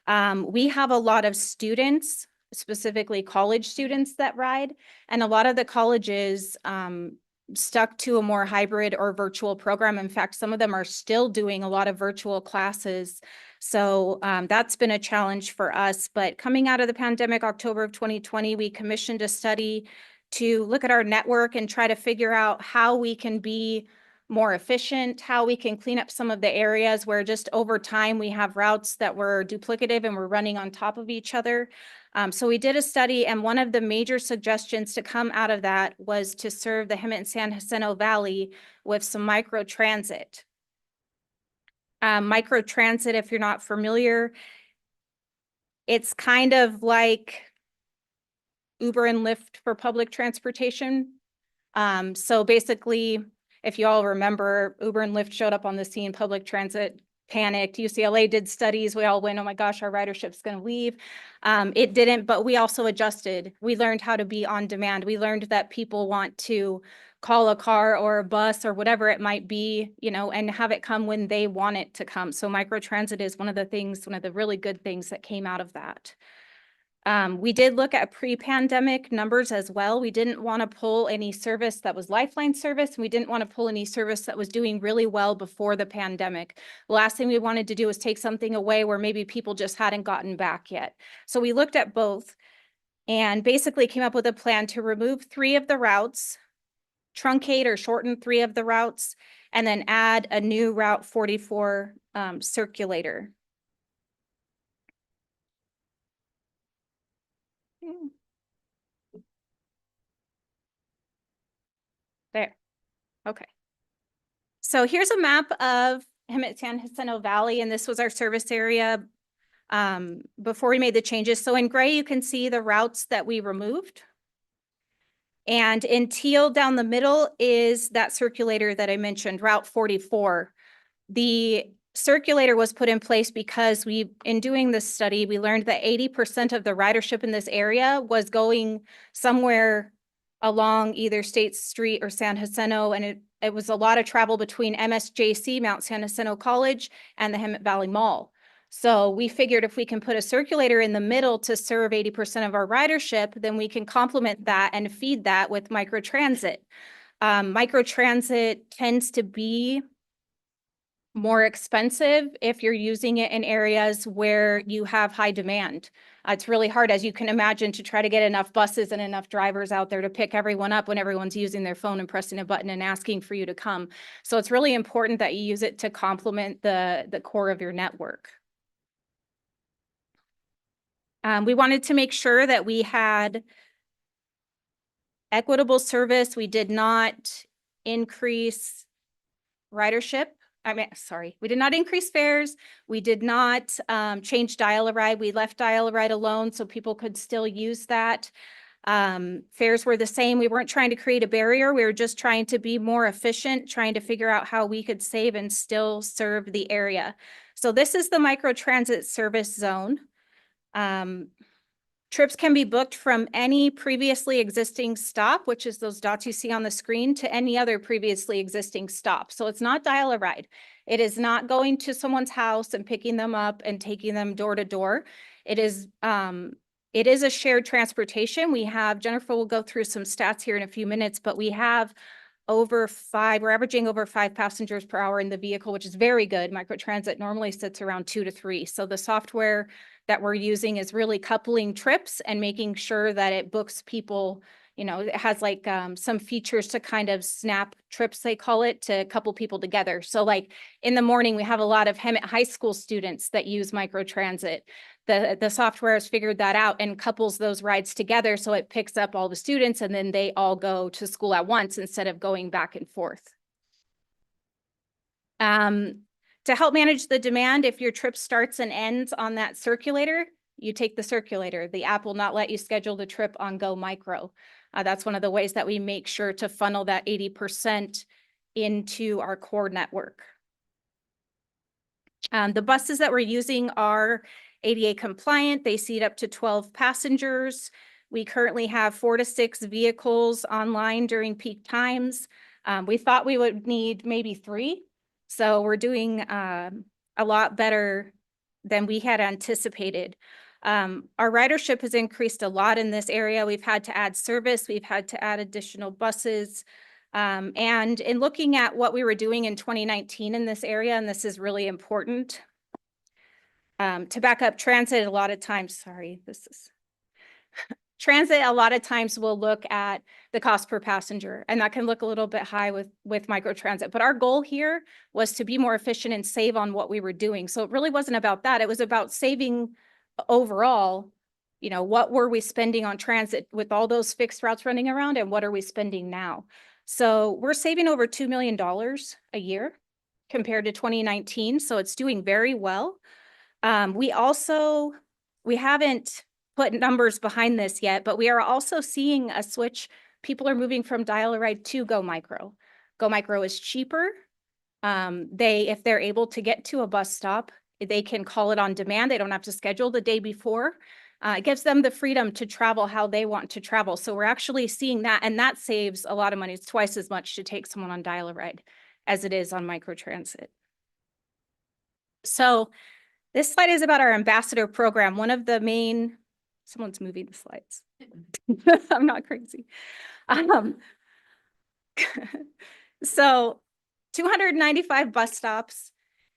We have a lot of students, specifically college students that ride, and a lot of the colleges stuck to a more hybrid or virtual program. In fact, some of them are still doing a lot of virtual classes. So that's been a challenge for us. But coming out of the pandemic, October of 2020, we commissioned a study to look at our network and try to figure out how we can be more efficient, how we can clean up some of the areas where just over time we have routes that were duplicative and we're running on top of each other. So we did a study, and one of the major suggestions to come out of that was to serve the Hemet and San Jacinto Valley with some micro transit. Micro transit, if you're not familiar, it's kind of like Uber and Lyft for public transportation. So basically, if you all remember, Uber and Lyft showed up on the scene, public transit panicked. UCLA did studies. We all went, oh my gosh, our ridership's going to leave. It didn't, but we also adjusted. We learned how to be on demand. We learned that people want to call a car or a bus or whatever it might be, you know, and have it come when they want it to come. So microtransit is one of the things, one of the really good things that came out of that. We did look at pre-pandemic numbers as well. We didn't want to pull any service that was Lifeline service, and we didn't want to pull any service that was doing really well before the pandemic. The last thing we wanted to do was take something away where maybe people just hadn't gotten back yet. So we looked at both and basically came up with a plan to remove 3 of the routes, truncate or shorten 3 of the routes, and then add a new Route 44 circulator. There. Okay. So here's a map of Hemet San Jacinto Valley, and this was our service area before we made the changes. So in gray, you can see the routes that we removed. And in teal down the middle is that circulator that I mentioned, Route 44. The circulator was put in place because in doing this study, we learned that 80% of the ridership in this area was going somewhere along either State Street or San Jacinto, and it was a lot of travel between MSJC, Mount San Jacinto College, and the Hemet Valley Mall. So we figured if we can put a circulator in the middle to serve 80% of our ridership, then we can complement that and feed that with microtransit. Microtransit tends to be more expensive if you're using it in areas where you have high demand. It's really hard, as you can imagine, to try to get enough buses and enough drivers out there to pick everyone up when everyone's using their phone and pressing a button and asking for you to come. So it's really important that you use it to complement the core of your network. We wanted to make sure that we had equitable service. We did not increase ridership. We did not increase fares. We did not change dial-a-ride. We left dial-a-ride alone so people could still use that. Fares were the same. We weren't trying to create a barrier. We were just trying to be more efficient, trying to figure out how we could save and still serve the area. So this is the microtransit service zone. Trips can be booked from any previously existing stop, which is those dots you see on the screen, to any other previously existing stop. So it's not dial-a-ride. It is not going to someone's house and picking them up and taking them door to door. It is a shared transportation. Jennifer will go through some stats here in a few minutes, but we have we're averaging over 5 passengers per hour in the vehicle, which is very good. Microtransit normally sits around 2 to 3. So the software that we're using is really coupling trips and making sure that it books people. You know, it has like some features to kind of snap trips, they call it, to couple people together. So like in the morning, we have a lot of Hemet high school students that use microtransit. The software has figured that out and couples those rides together, so it picks up all the students and then they all go to school at once instead of going back and forth. To help manage the demand, if your trip starts and ends on that circulator, you take the circulator. The app will not let you schedule the trip on Go Micro. That's one of the ways that we make sure to funnel that 80% into our core network. The buses that we're using are ADA compliant. They seat up to 12 passengers. We currently have 4 to 6 vehicles online during peak times. We thought we would need maybe 3. So we're doing a lot better than we had anticipated. Our ridership has increased a lot in this area. We've had to add service. We've had to add additional buses. And in looking at what we were doing in 2019 in this area, and this is really important, to back up transit, a lot of times, transit, a lot of times we'll look at the cost per passenger, and that can look a little bit high with microtransit. But our goal here was to be more efficient and save on what we were doing. So it really wasn't about that. It was about saving overall. You know, what were we spending on transit with all those fixed routes running around, and what are we spending now? So we're saving over $2 million a year compared to 2019. So it's doing very well. We haven't put numbers behind this yet, but we are also seeing a switch. People are moving from dial-a-ride to Go Micro. Go Micro is cheaper. If they're able to get to a bus stop, they can call it on demand. They don't have to schedule the day before. It gives them the freedom to travel how they want to travel. So we're actually seeing that, and that saves a lot of money. It's twice as much to take someone on dial-a-ride as it is on microtransit. So this slide is about our ambassador program. One of the main, someone's moving the slides. I'm not crazy. So 295 bus stops.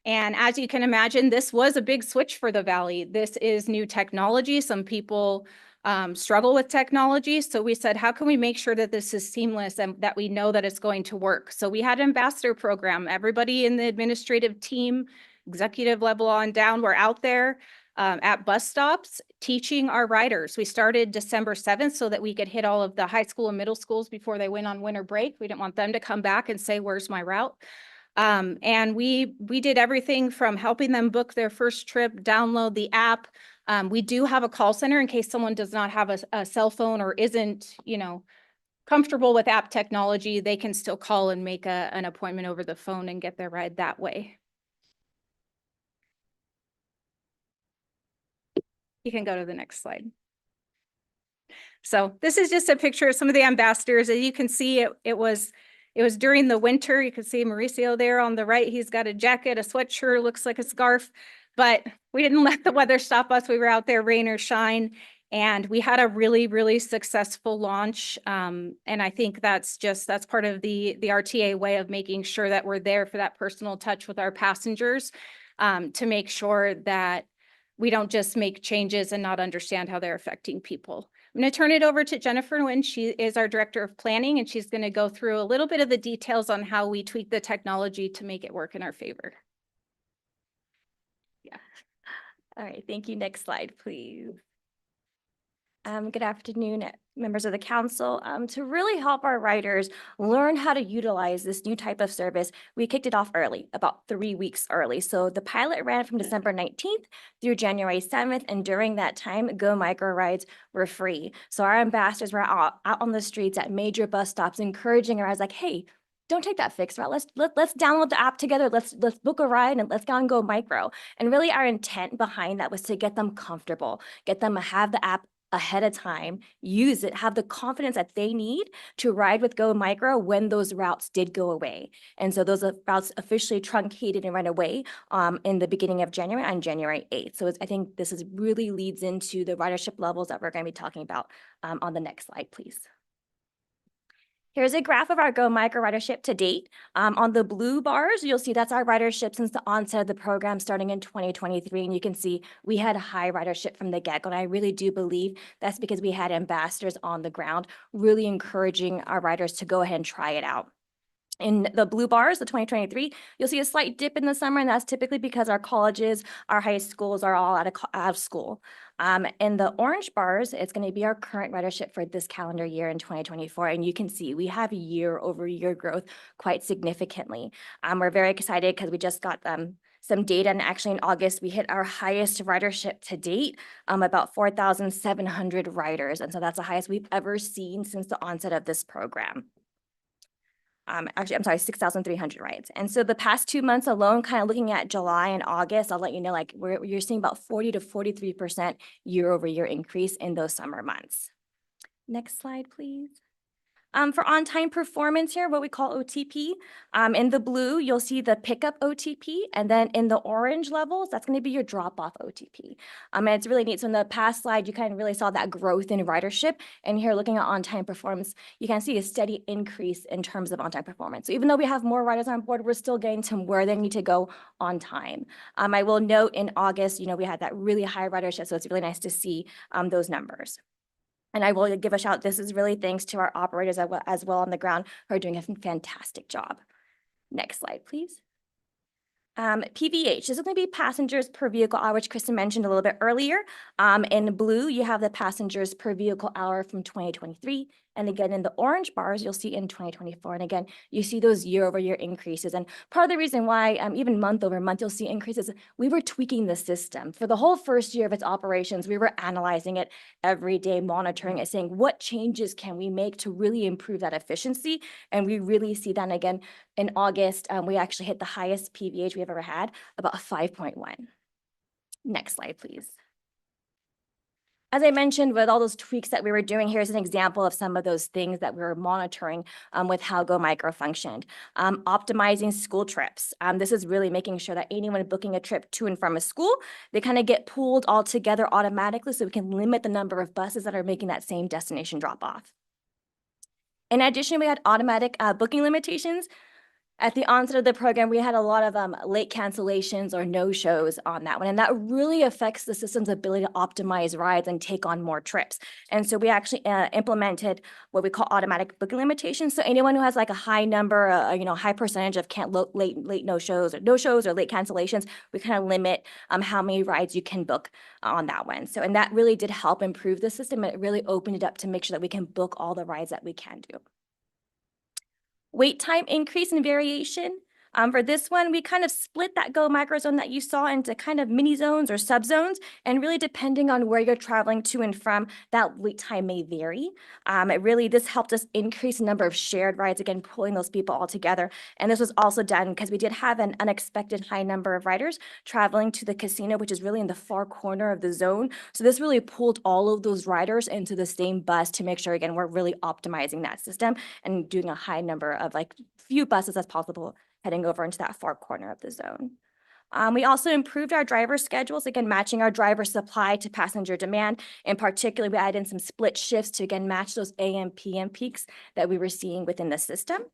And as you can imagine, this was a big switch for the Valley. This is new technology. Some people struggle with technology. So we said, how can we make sure that this is seamless and that we know that it's going to work? So we had an ambassador program. Everybody in the administrative team, executive level on down, were out there at bus stops teaching our riders. We started December 7th so that we could hit all of the high school and middle schools before they went on winter break. We didn't want them to come back and say, where's my route? And we did everything from helping them book their first trip, download the app. We do have a call center in case someone does not have a cell phone or isn't, comfortable with app technology. They can still call and make an appointment over the phone and get their ride that way. You can go to the next slide. So this is just a picture of some of the ambassadors. As you can see, it was during the winter. You can see Mauricio there on the right. He's got a jacket, a sweatshirt, looks like a scarf, but we didn't let the weather stop us. We were out there, rain or shine, and we had a really, really successful launch. And I think that's part of the RTA way of making sure that we're there for that personal touch with our passengers, to make sure that we don't just make changes and not understand how they're affecting people. I'm going to turn it over to Jennifer Nguyen. She is our Director of Planning, and she's going to go through a little bit of the details on how we tweak the technology to make it work in our favor. Yeah. All right, thank you. Next slide, please. Good afternoon, members of the council. To really help our riders learn how to utilize this new type of service, we kicked it off early, about 3 weeks early. So the pilot ran from December 19th through January 7th, and during that time, Go Micro rides were free. So our ambassadors were out on the streets at major bus stops, encouraging our rides like, hey, don't take that fixed route. Let's download the app together. Let's book a ride and let's go and Go Micro. And really our intent behind that was to get them comfortable, get them to have the app ahead of time, use it, have the confidence that they need to ride with Go Micro when those routes did go away. And so those routes officially truncated and ran away in the beginning of January, on January 8th. So I think this really leads into the ridership levels that we're going to be talking about on the next slide, please. Here's a graph of our Go Micro ridership to date. On the blue bars, you'll see that's our ridership since the onset of the program starting in 2023. And you can see we had a high ridership from the get-go. And I really do believe that's because we had ambassadors on the ground really encouraging our riders to go ahead and try it out. In the blue bars, the 2023, you'll see a slight dip in the summer, and that's typically because our colleges, our high schools are all out of school. In the orange bars, it's going to be our current ridership for this calendar year in 2024, and you can see we have year-over-year growth quite significantly. We're very excited because we just got some data, and actually in August, we hit our highest ridership to date, about 4,700 riders, and so that's the highest we've ever seen since the onset of this program. Actually, I'm sorry, 6,300 rides. And so the past 2 months alone, kind of looking at July and August, I'll let you know, like you're seeing about 40 to 43% year-over-year increase in those summer months. Next slide, please. For on-time performance here, what we call OTP. In the blue, you'll see the pickup OTP, and then in the orange levels, that's going to be your drop-off OTP. And it's really neat. So in the past slide, you kind of really saw that growth in ridership, and here looking at on-time performance, you can see a steady increase in terms of on-time performance. So even though we have more riders on board, we're still getting to where they need to go on time. I will note in August, we had that really high ridership, so it's really nice to see those numbers. And I will give a shout, this is really thanks to our operators as well on the ground who are doing a fantastic job. Next slide, please. PVH, this is going to be passengers per vehicle hour, which Kristen mentioned a little bit earlier. In blue, you have the passengers per vehicle hour from 2023. And again, in the orange bars, you'll see in 2024. And again, you see those year-over-year increases. And part of the reason why even month over month, you'll see increases, we were tweaking the system. For the whole first year of its operations, we were analyzing it every day, monitoring it, saying what changes can we make to really improve that efficiency? And we really see that again in August, we actually hit the highest PVH we've ever had, about 5.1. Next slide, please. As I mentioned, with all those tweaks that we were doing, here's an example of some of those things that we were monitoring with how Go Micro functioned. Optimizing school trips. This is really making sure that anyone booking a trip to and from a school, they kind of get pooled all together automatically so we can limit the number of buses that are making that same destination drop off. In addition, we had automatic booking limitations. At the onset of the program, we had a lot of late cancellations or no-shows on that one, and that really affects the system's ability to optimize rides and take on more trips. And so we actually implemented what we call automatic booking limitations. So anyone who has like a high number, high percentage of late no-shows or late cancellations, we kind of limit how many rides you can book on that one. So, and that really did help improve the system. It really opened it up to make sure that we can book all the rides that we can do. Wait time increase and variation. For this one, we kind of split that Go Micro zone that you saw into kind of mini zones or subzones, and really depending on where you're traveling to and from, that wait time may vary. This helped us increase the number of shared rides, again, pulling those people all together. And this was also done because we did have an unexpected high number of riders traveling to the casino, which is really in the far corner of the zone. So this really pulled all of those riders into the same bus to make sure, again, we're really optimizing that system and doing a high number of few buses as possible heading over into that far corner of the zone. We also improved our driver schedules, again, matching our driver supply to passenger demand. In particular, we added in some split shifts to, again, match those AM, PM peaks that we were seeing within the system.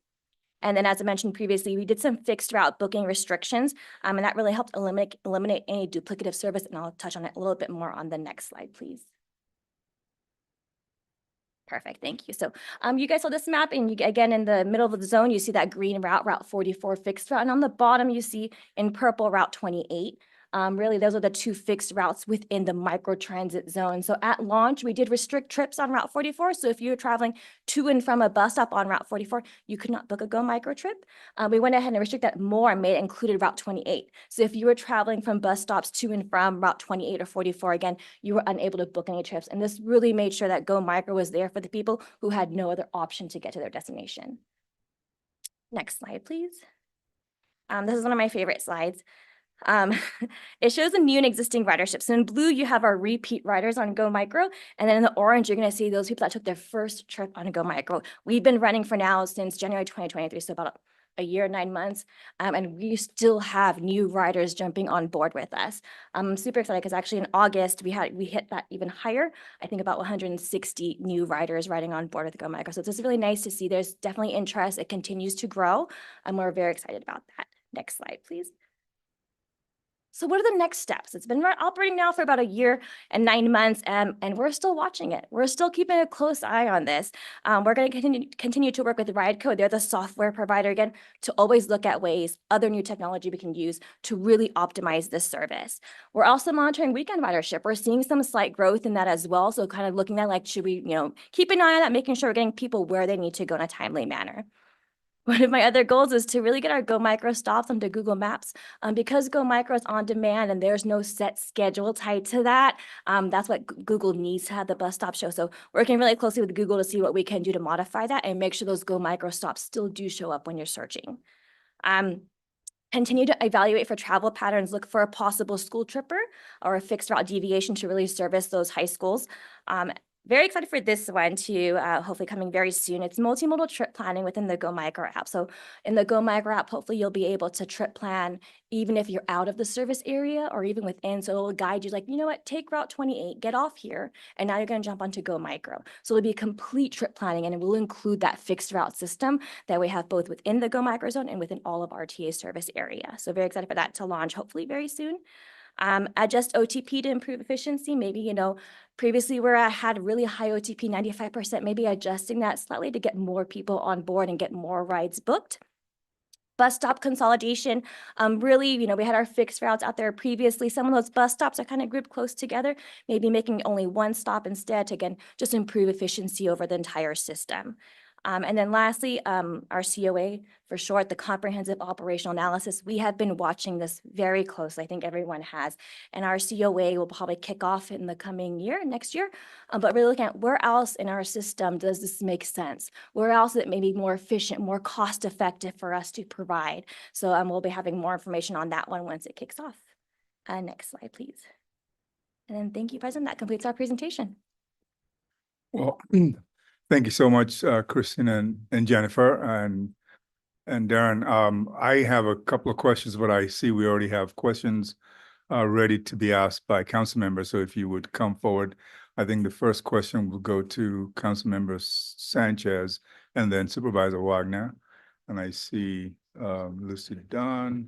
And then, as I mentioned previously, we did some fixed route booking restrictions, and that really helped eliminate any duplicative service, and I'll touch on it a little bit more on the next slide, please. Perfect, thank you. So you guys saw this map, and again, in the middle of the zone, you see that green route, Route 44 fixed route, and on the bottom, you see in purple, Route 28. Really, those are the two fixed routes within the micro transit zone. So at launch, we did restrict trips on Route 44. So if you were traveling to and from a bus stop on Route 44, you could not book a Go Micro trip. We went ahead and restricted that more and made it included Route 28. So if you were traveling from bus stops to and from Route 28 or 44, again, you were unable to book any trips. And this really made sure that Go Micro was there for the people who had no other option to get to their destination. Next slide, please. This is one of my favorite slides. It shows the new and existing ridership. So in blue, you have our repeat riders on Go Micro, and then in the orange, you're going to see those people that took their first trip on a Go Micro. We've been running for now since January 2023, so about a year and 9 months, and we still have new riders jumping on board with us. I'm super excited because actually in August, we hit that even higher. I think about 160 new riders riding on board with Go Micro. So it's just really nice to see there's definitely interest. It continues to grow, and we're very excited about that. Next slide, please. So what are the next steps? It's been operating now for about a year and 9 months, and we're still watching it. We're still keeping a close eye on this. We're going to continue to work with RideCo. They're the software provider, again, to always look at ways, other new technology we can use to really optimize this service. We're also monitoring weekend ridership. We're seeing some slight growth in that as well. So kind of looking at should we, keep an eye on that, making sure we're getting people where they need to go in a timely manner. One of my other goals is to really get our Go Micro stops onto Google Maps. Because Go Micro is on demand and there's no set schedule tied to that, that's what Google needs to have the bus stop show. So working really closely with Google to see what we can do to modify that and make sure those Go Micro stops still do show up when you're searching. Continue to evaluate for travel patterns, look for a possible school tripper or a fixed route deviation to really service those high schools. Very excited for this one too, hopefully coming very soon. It's multimodal trip planning within the Go Micro app. So in the Go Micro app, hopefully you'll be able to trip plan even if you're out of the service area or even within. So it'll guide you like, you know what, take Route 28, get off here, and now you're going to jump onto Go Micro. So it'll be complete trip planning, and it will include that fixed route system that we have both within the Go Micro zone and within all of RTA service area. So very excited for that to launch hopefully very soon. Adjust OTP to improve efficiency. Maybe, previously where I had really high OTP, 95%, maybe adjusting that slightly to get more people on board and get more rides booked. Bus stop consolidation, really, we had our fixed routes out there previously. Some of those bus stops are kind of grouped close together, maybe making only one stop instead to, again, just improve efficiency over the entire system. And then lastly, our COA, for short, the Comprehensive Operational Analysis. We have been watching this very closely. I think everyone has. And our COA will probably kick off in the coming year, next year. But really looking at where else in our system does this make sense? Where else it may be more efficient, more cost effective for us to provide? So we'll be having more information on that one once it kicks off. Next slide, please. And then thank you, President. That completes our presentation. Well, thank you so much, Kristen and Jennifer and Darren. I have a couple of questions, but I see we already have questions ready to be asked by council members. So if you would come forward, I think the first question will go to Council Member Sanchez and then Supervisor Wagner. And I see Lucy Dunn.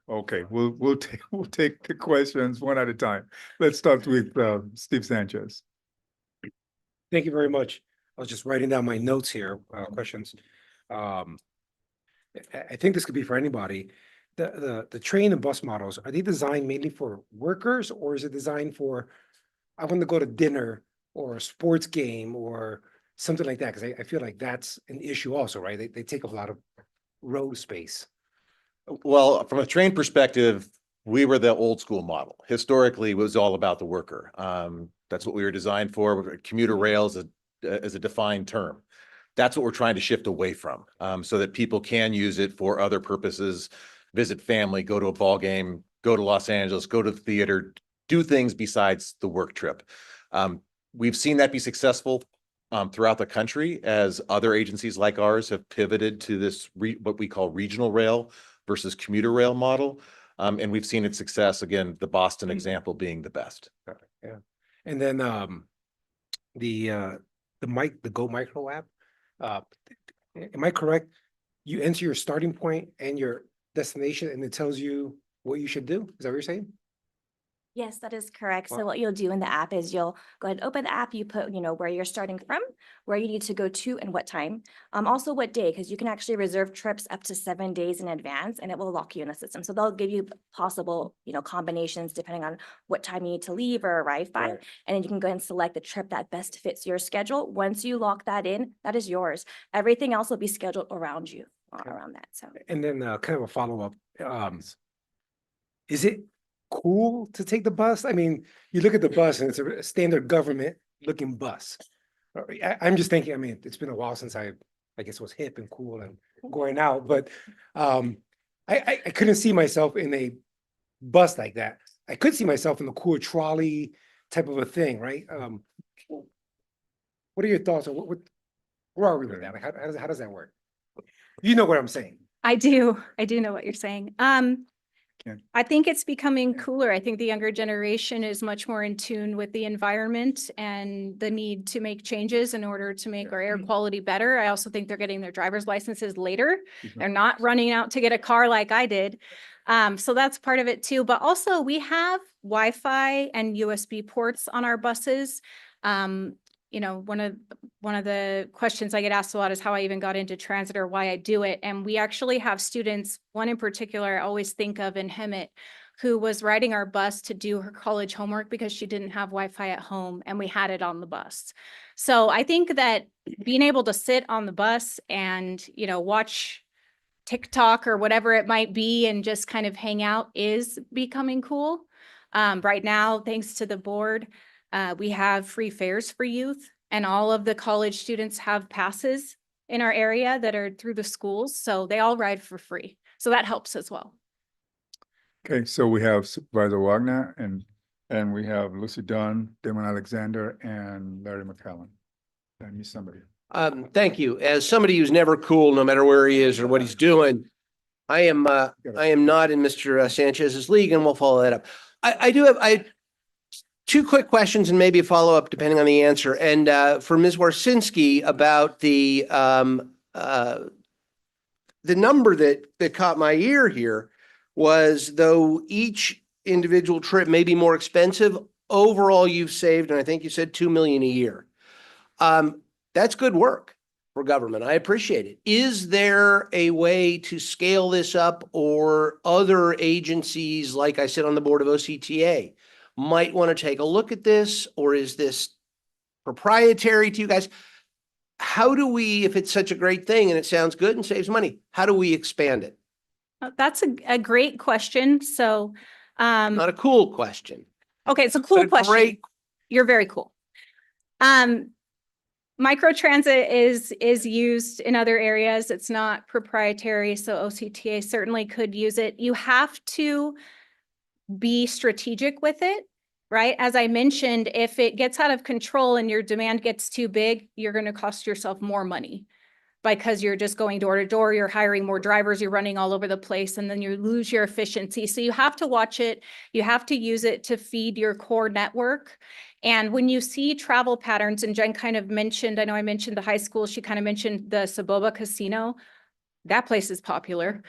Okay, we'll take the questions one at a time. Let's start with Steve Sanchez. Thank you very much. I was just writing down my notes here, questions. I think this could be for anybody. The train and bus models, are they designed mainly for workers, or is it designed for, I want to go to dinner or a sports game or something like that? Because I feel like that's an issue also, right? They take up a lot of road space. Well, from a train perspective, we were the old school model. Historically, it was all about the worker. That's what we were designed for. Commuter rails as a defined term. That's what we're trying to shift away from, so that people can use it for other purposes, visit family, go to a ball game, go to Los Angeles, go to the theater, do things besides the work trip. We've seen that be successful throughout the country as other agencies like ours have pivoted to this what we call regional rail versus commuter rail model. And we've seen its success, again, the Boston example being the best. Yeah. And then the Go Micro app, am I correct? You enter your starting point and your destination and it tells you what you should do. Is that what you're saying? Yes, that is correct. So Wow. what you'll do in the app is you'll go ahead and open the app, you put, where you're starting from, where you need to go to and what time. Also what day, because you can actually reserve trips up to 7 days in advance and it will lock you in the system. So they'll give you possible, combinations depending on what time you need to leave or arrive by. Right. And then you can go ahead and select the trip that best fits your schedule. Once you lock that in, that is yours. Everything else will be scheduled around you, around that. So. And then kind of a follow-up. Is it cool to take the bus? I mean, you look at the bus and it's a standard government looking bus. I'm just thinking, I mean, it's been a while since I guess was hip and cool and going out, but I couldn't see myself in a bus like that. I could see myself in the cool trolley type of a thing, right? What are your thoughts on where are we with that? Like, how does that work? You know what I'm saying? I do know what you're saying. I think it's becoming cooler. I think the younger generation is much more in tune with the environment and the need to make changes in order to make our air quality better. I also think they're getting their driver's licenses later. They're not running out to get a car like I did. So that's part of it too. But also we have Wi-Fi and USB ports on our buses. One of the questions I get asked a lot is how I even got into transit or why I do it. And we actually have students, one in particular I always think of in Hemet, who was riding our bus to do her college homework because she didn't have Wi-Fi at home and we had it on the bus. So I think that being able to sit on the bus and, watch TikTok or whatever it might be and just kind of hang out is becoming cool. Right now, thanks to the board, we have free fares for youth, and all of the college students have passes in our area that are through the schools. So they all ride for free. So that helps as well. Okay, so we have Supervisor Wagner and we have Lucy Dunn, Damon Alexander, and Larry McCallum. I need somebody. Thank you. As somebody who's never cool, no matter where he is or what he's doing, I am not in Mr. Sanchez's league, and we'll follow that up. I do have two quick questions and maybe a follow-up depending on the answer. And for Ms. Warsinski about the number that caught my ear here was, though each individual trip may be more expensive. Overall, you've saved, and I think you said 2 million a year. That's good work for government. I appreciate it. Is there a way to scale this up, or other agencies, like I sit on the board of OCTA, might want to take a look at this, or is this proprietary to you guys? How do we, if it's such a great thing and it sounds good and saves money, how do we expand it? That's a great question. So, Not a cool question. okay, it's a cool question. Great. You're very cool. Microtransit is used in other areas. It's not proprietary, so OCTA certainly could use it. You have to be strategic with it, right? As I mentioned, if it gets out of control and your demand gets too big, you're going to cost yourself more money because you're just going door to door, you're hiring more drivers, you're running all over the place, and then you lose your efficiency. So you have to watch it. You have to use it to feed your core network. And when you see travel patterns, and Jen kind of mentioned, I know I mentioned the high school, she kind of mentioned the Saboba Casino. That place is popular.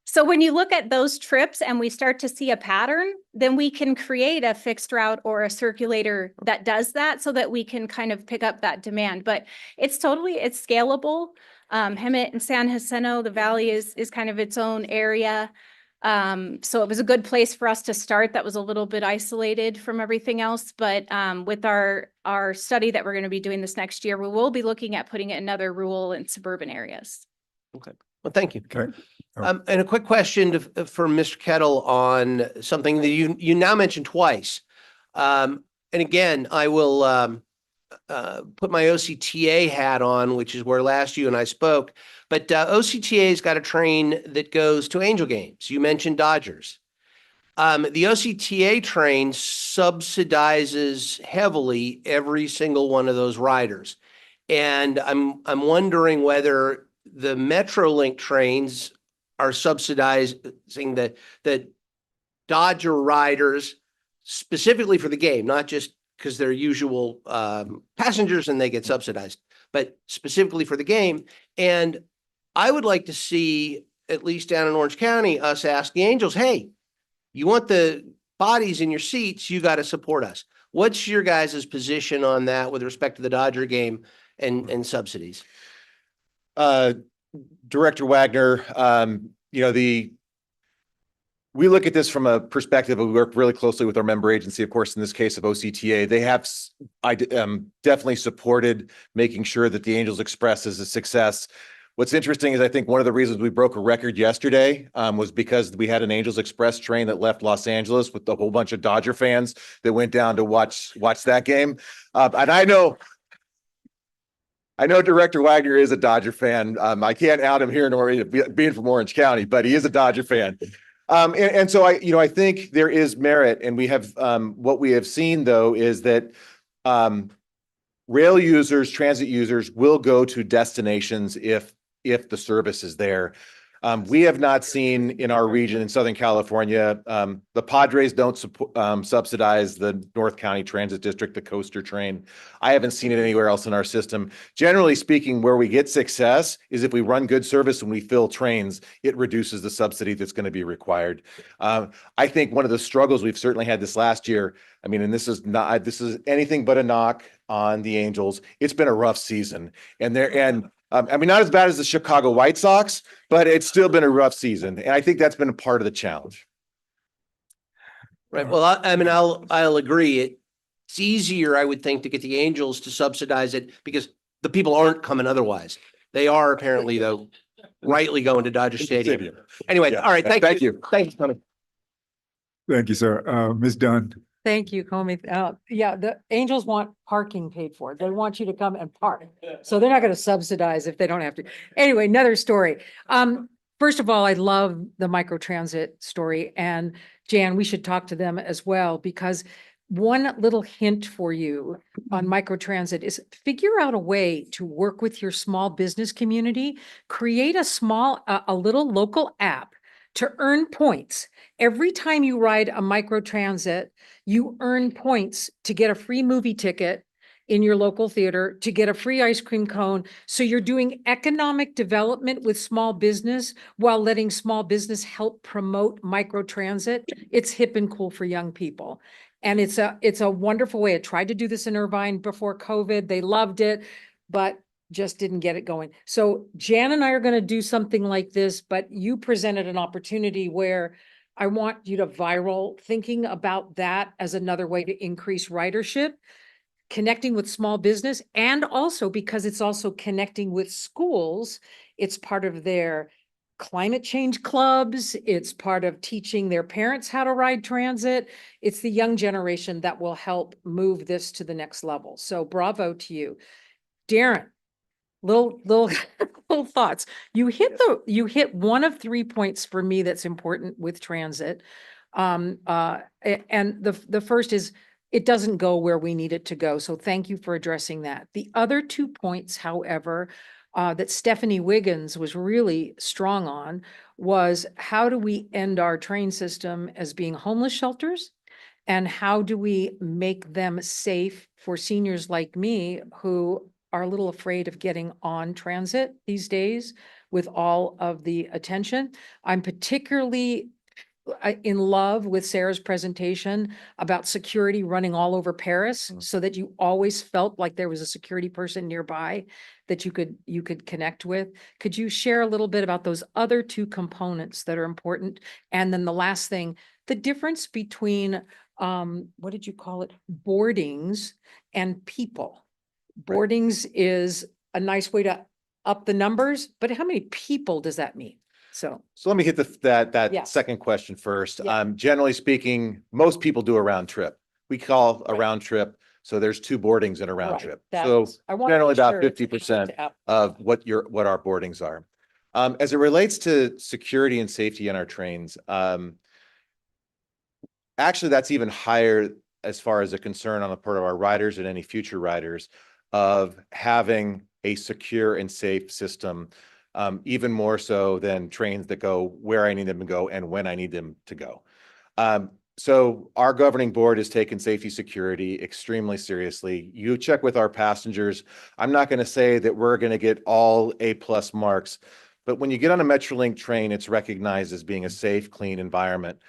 So when you look at those trips and we start to see a pattern, then we can create a fixed route or a circulator that does that, so that we can kind of pick up that demand. But it's scalable. Hemet and San Jacinto, the valley is kind of its own area. So it was a good place for us to start. That was a little bit isolated from everything else. But with our study that we're going to be doing this next year, we will be looking at putting it in other rural and suburban areas. Okay. Well, thank you. Okay. And a quick question for Mr. Kettle on something that you now mentioned twice. And again, I will put my OCTA hat on, which is where last you and I spoke. But OCTA's got a train that goes to Angel games. You mentioned Dodgers. The OCTA train subsidizes heavily every single one of those riders. And I'm wondering whether the Metrolink trains are subsidizing the Dodger riders specifically for the game, not just because they're usual passengers and they get subsidized, but specifically for the game. And I would like to see, at least down in Orange County, us ask the Angels, hey, you want the bodies in your seats, you got to support us. What's your guys' position on that with respect to the Dodger game and subsidies? Director Wagner, we look at this from a perspective of, we work really closely with our member agency, of course, in this case of OCTA. They have definitely supported making sure that the Angels Express is a success. What's interesting is I think one of the reasons we broke a record yesterday was because we had an Angels Express train that left Los Angeles with a whole bunch of Dodger fans that went down to watch that game. And I know Director Wagner is a Dodger fan. I can't out him here nor being from Orange County, but he is a Dodger fan. And so I think there is merit, and we have what we have seen though is that rail users, transit users will go to destinations if the service is there. We have not seen in our region in Southern California, the Padres don't subsidize the North County Transit District, the coaster train. I haven't seen it anywhere else in our system. Generally speaking, where we get success is if we run good service and we fill trains, it reduces the subsidy that's going to be required. I think one of the struggles we've certainly had this last year, I mean, and this is anything but a knock on the Angels. It's been a rough season, I mean, not as bad as the Chicago White Sox, but it's still been a rough season. And I think that's been a part of the challenge. Right. Well, I mean, I'll agree. It's easier, I would think, to get the Angels to subsidize it because the people aren't coming otherwise. They are apparently, though, rightly going to Dodger Stadium. Anyway, all right. Thank you. Thank you, Tony. Thank you, sir. Ms. Dunn. Thank you, Comey. Yeah, the Angels want parking paid for. They want you to come and park. So they're not going to subsidize if they don't have to. Anyway, another story. First of all, I love the microtransit story. And Jan, we should talk to them as well, because one little hint for you on microtransit is figure out a way to work with your small business community, create a little local app to earn points. Every time you ride a microtransit, you earn points to get a free movie ticket in your local theater to get a free ice cream cone. So you're doing economic development with small business while letting small business help promote microtransit. It's hip and cool for young people. And it's a wonderful way. I tried to do this in Irvine before COVID. They loved it, but just didn't get it going. So Jan and I are going to do something like this, but you presented an opportunity where I want you to viral thinking about that as another way to increase ridership, connecting with small business, and also because it's also connecting with schools. It's part of their climate change clubs. It's part of teaching their parents how to ride transit. It's the young generation that will help move this to the next level. So bravo to you. Darren, little little thoughts. You hit one of 3 points for me that's important with transit. And the first is it doesn't go where we need it to go. So thank you for addressing that. The other 2 points, however, that Stephanie Wiggins was really strong on was how do we end our train system as being homeless shelters? And how do we make them safe for seniors like me who are a little afraid of getting on transit these days with all of the attention? I'm particularly in love with Sarah's presentation about security running all over Paris so that you always felt like there was a security person nearby that you could connect with. Could you share a little bit about those other 2 components that are important? And then the last thing, the difference between what did you call it? Boardings and people. Boardings is a nice way to up the numbers, but how many people does that mean? So let me hit that Yeah. second question first. Yeah. Generally speaking, most people do a round trip. We call a round trip. So there's 2 boardings in a round Right. trip. That's- So I wanna generally make about sure it's 50% up. of what our boardings are. As it relates to security and safety in our trains, actually that's even higher as far as a concern on the part of our riders and any future riders of having a secure and safe system. Even more so than trains that go where I need them to go and when I need them to go. So our governing board has taken safety security extremely seriously. You check with our passengers. I'm not going to say that we're going to get all A+ marks, but when you get on a Metrolink train, it's recognized as being a safe, clean environment.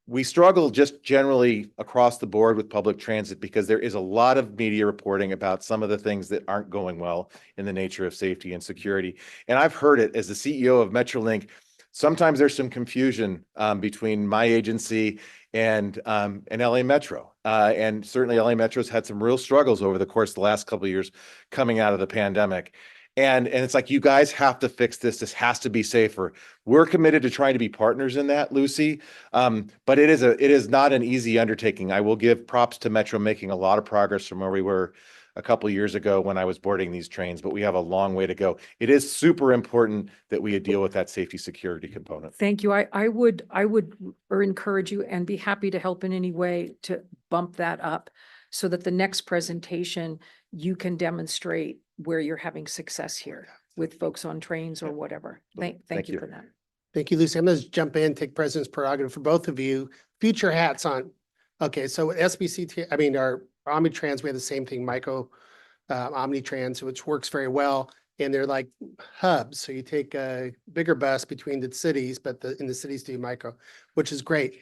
We struggle just generally across the board with public transit because there is a lot of media reporting about some of the things that aren't going well in the nature of safety and security. And I've heard it as the CEO of Metrolink. Sometimes there's some confusion between my agency and LA Metro. And certainly LA Metro's had some real struggles over the course of the last couple of years coming out of the pandemic. And it's like, you guys have to fix this. This has to be safer. We're committed to trying to be partners in that, Lucy. But it is not an easy undertaking. I will give props to Metro making a lot of progress from where we were a couple of years ago when I was boarding these trains, but we have a long way to go. It is super important that we deal with that safety security component. thank you. I would encourage you and be happy to help in any way to bump that up so that the next presentation, you can demonstrate where you're having success here with folks on trains or whatever. Thank you for that. Thank you, Lucy. I'm going to jump in, take President's prerogative for both of you. Future hats on. Okay, so with our Omnitrans, we have the same thing, Omnitrans, which works very well. And they're like hubs. So you take a bigger bus between the cities, but in the cities do micro, which is great.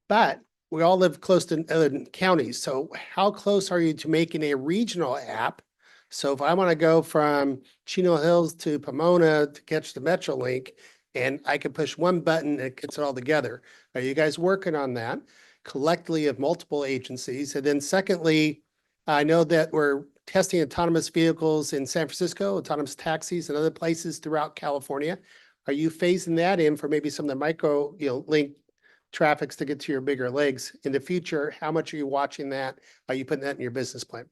But we all live close to other counties. So how close are you to making a regional app? So if I want to go from Chino Hills to Pomona to catch the Metrolink, and I can push one button and it gets it all together. Are you guys working on that collectively of multiple agencies? And then secondly, I know that we're testing autonomous vehicles in San Francisco, autonomous taxis and other places throughout California. Are you phasing that in for maybe some of the micro, link traffics to get to your bigger legs in the future? How much are you watching that? Are you putting that in your business plan?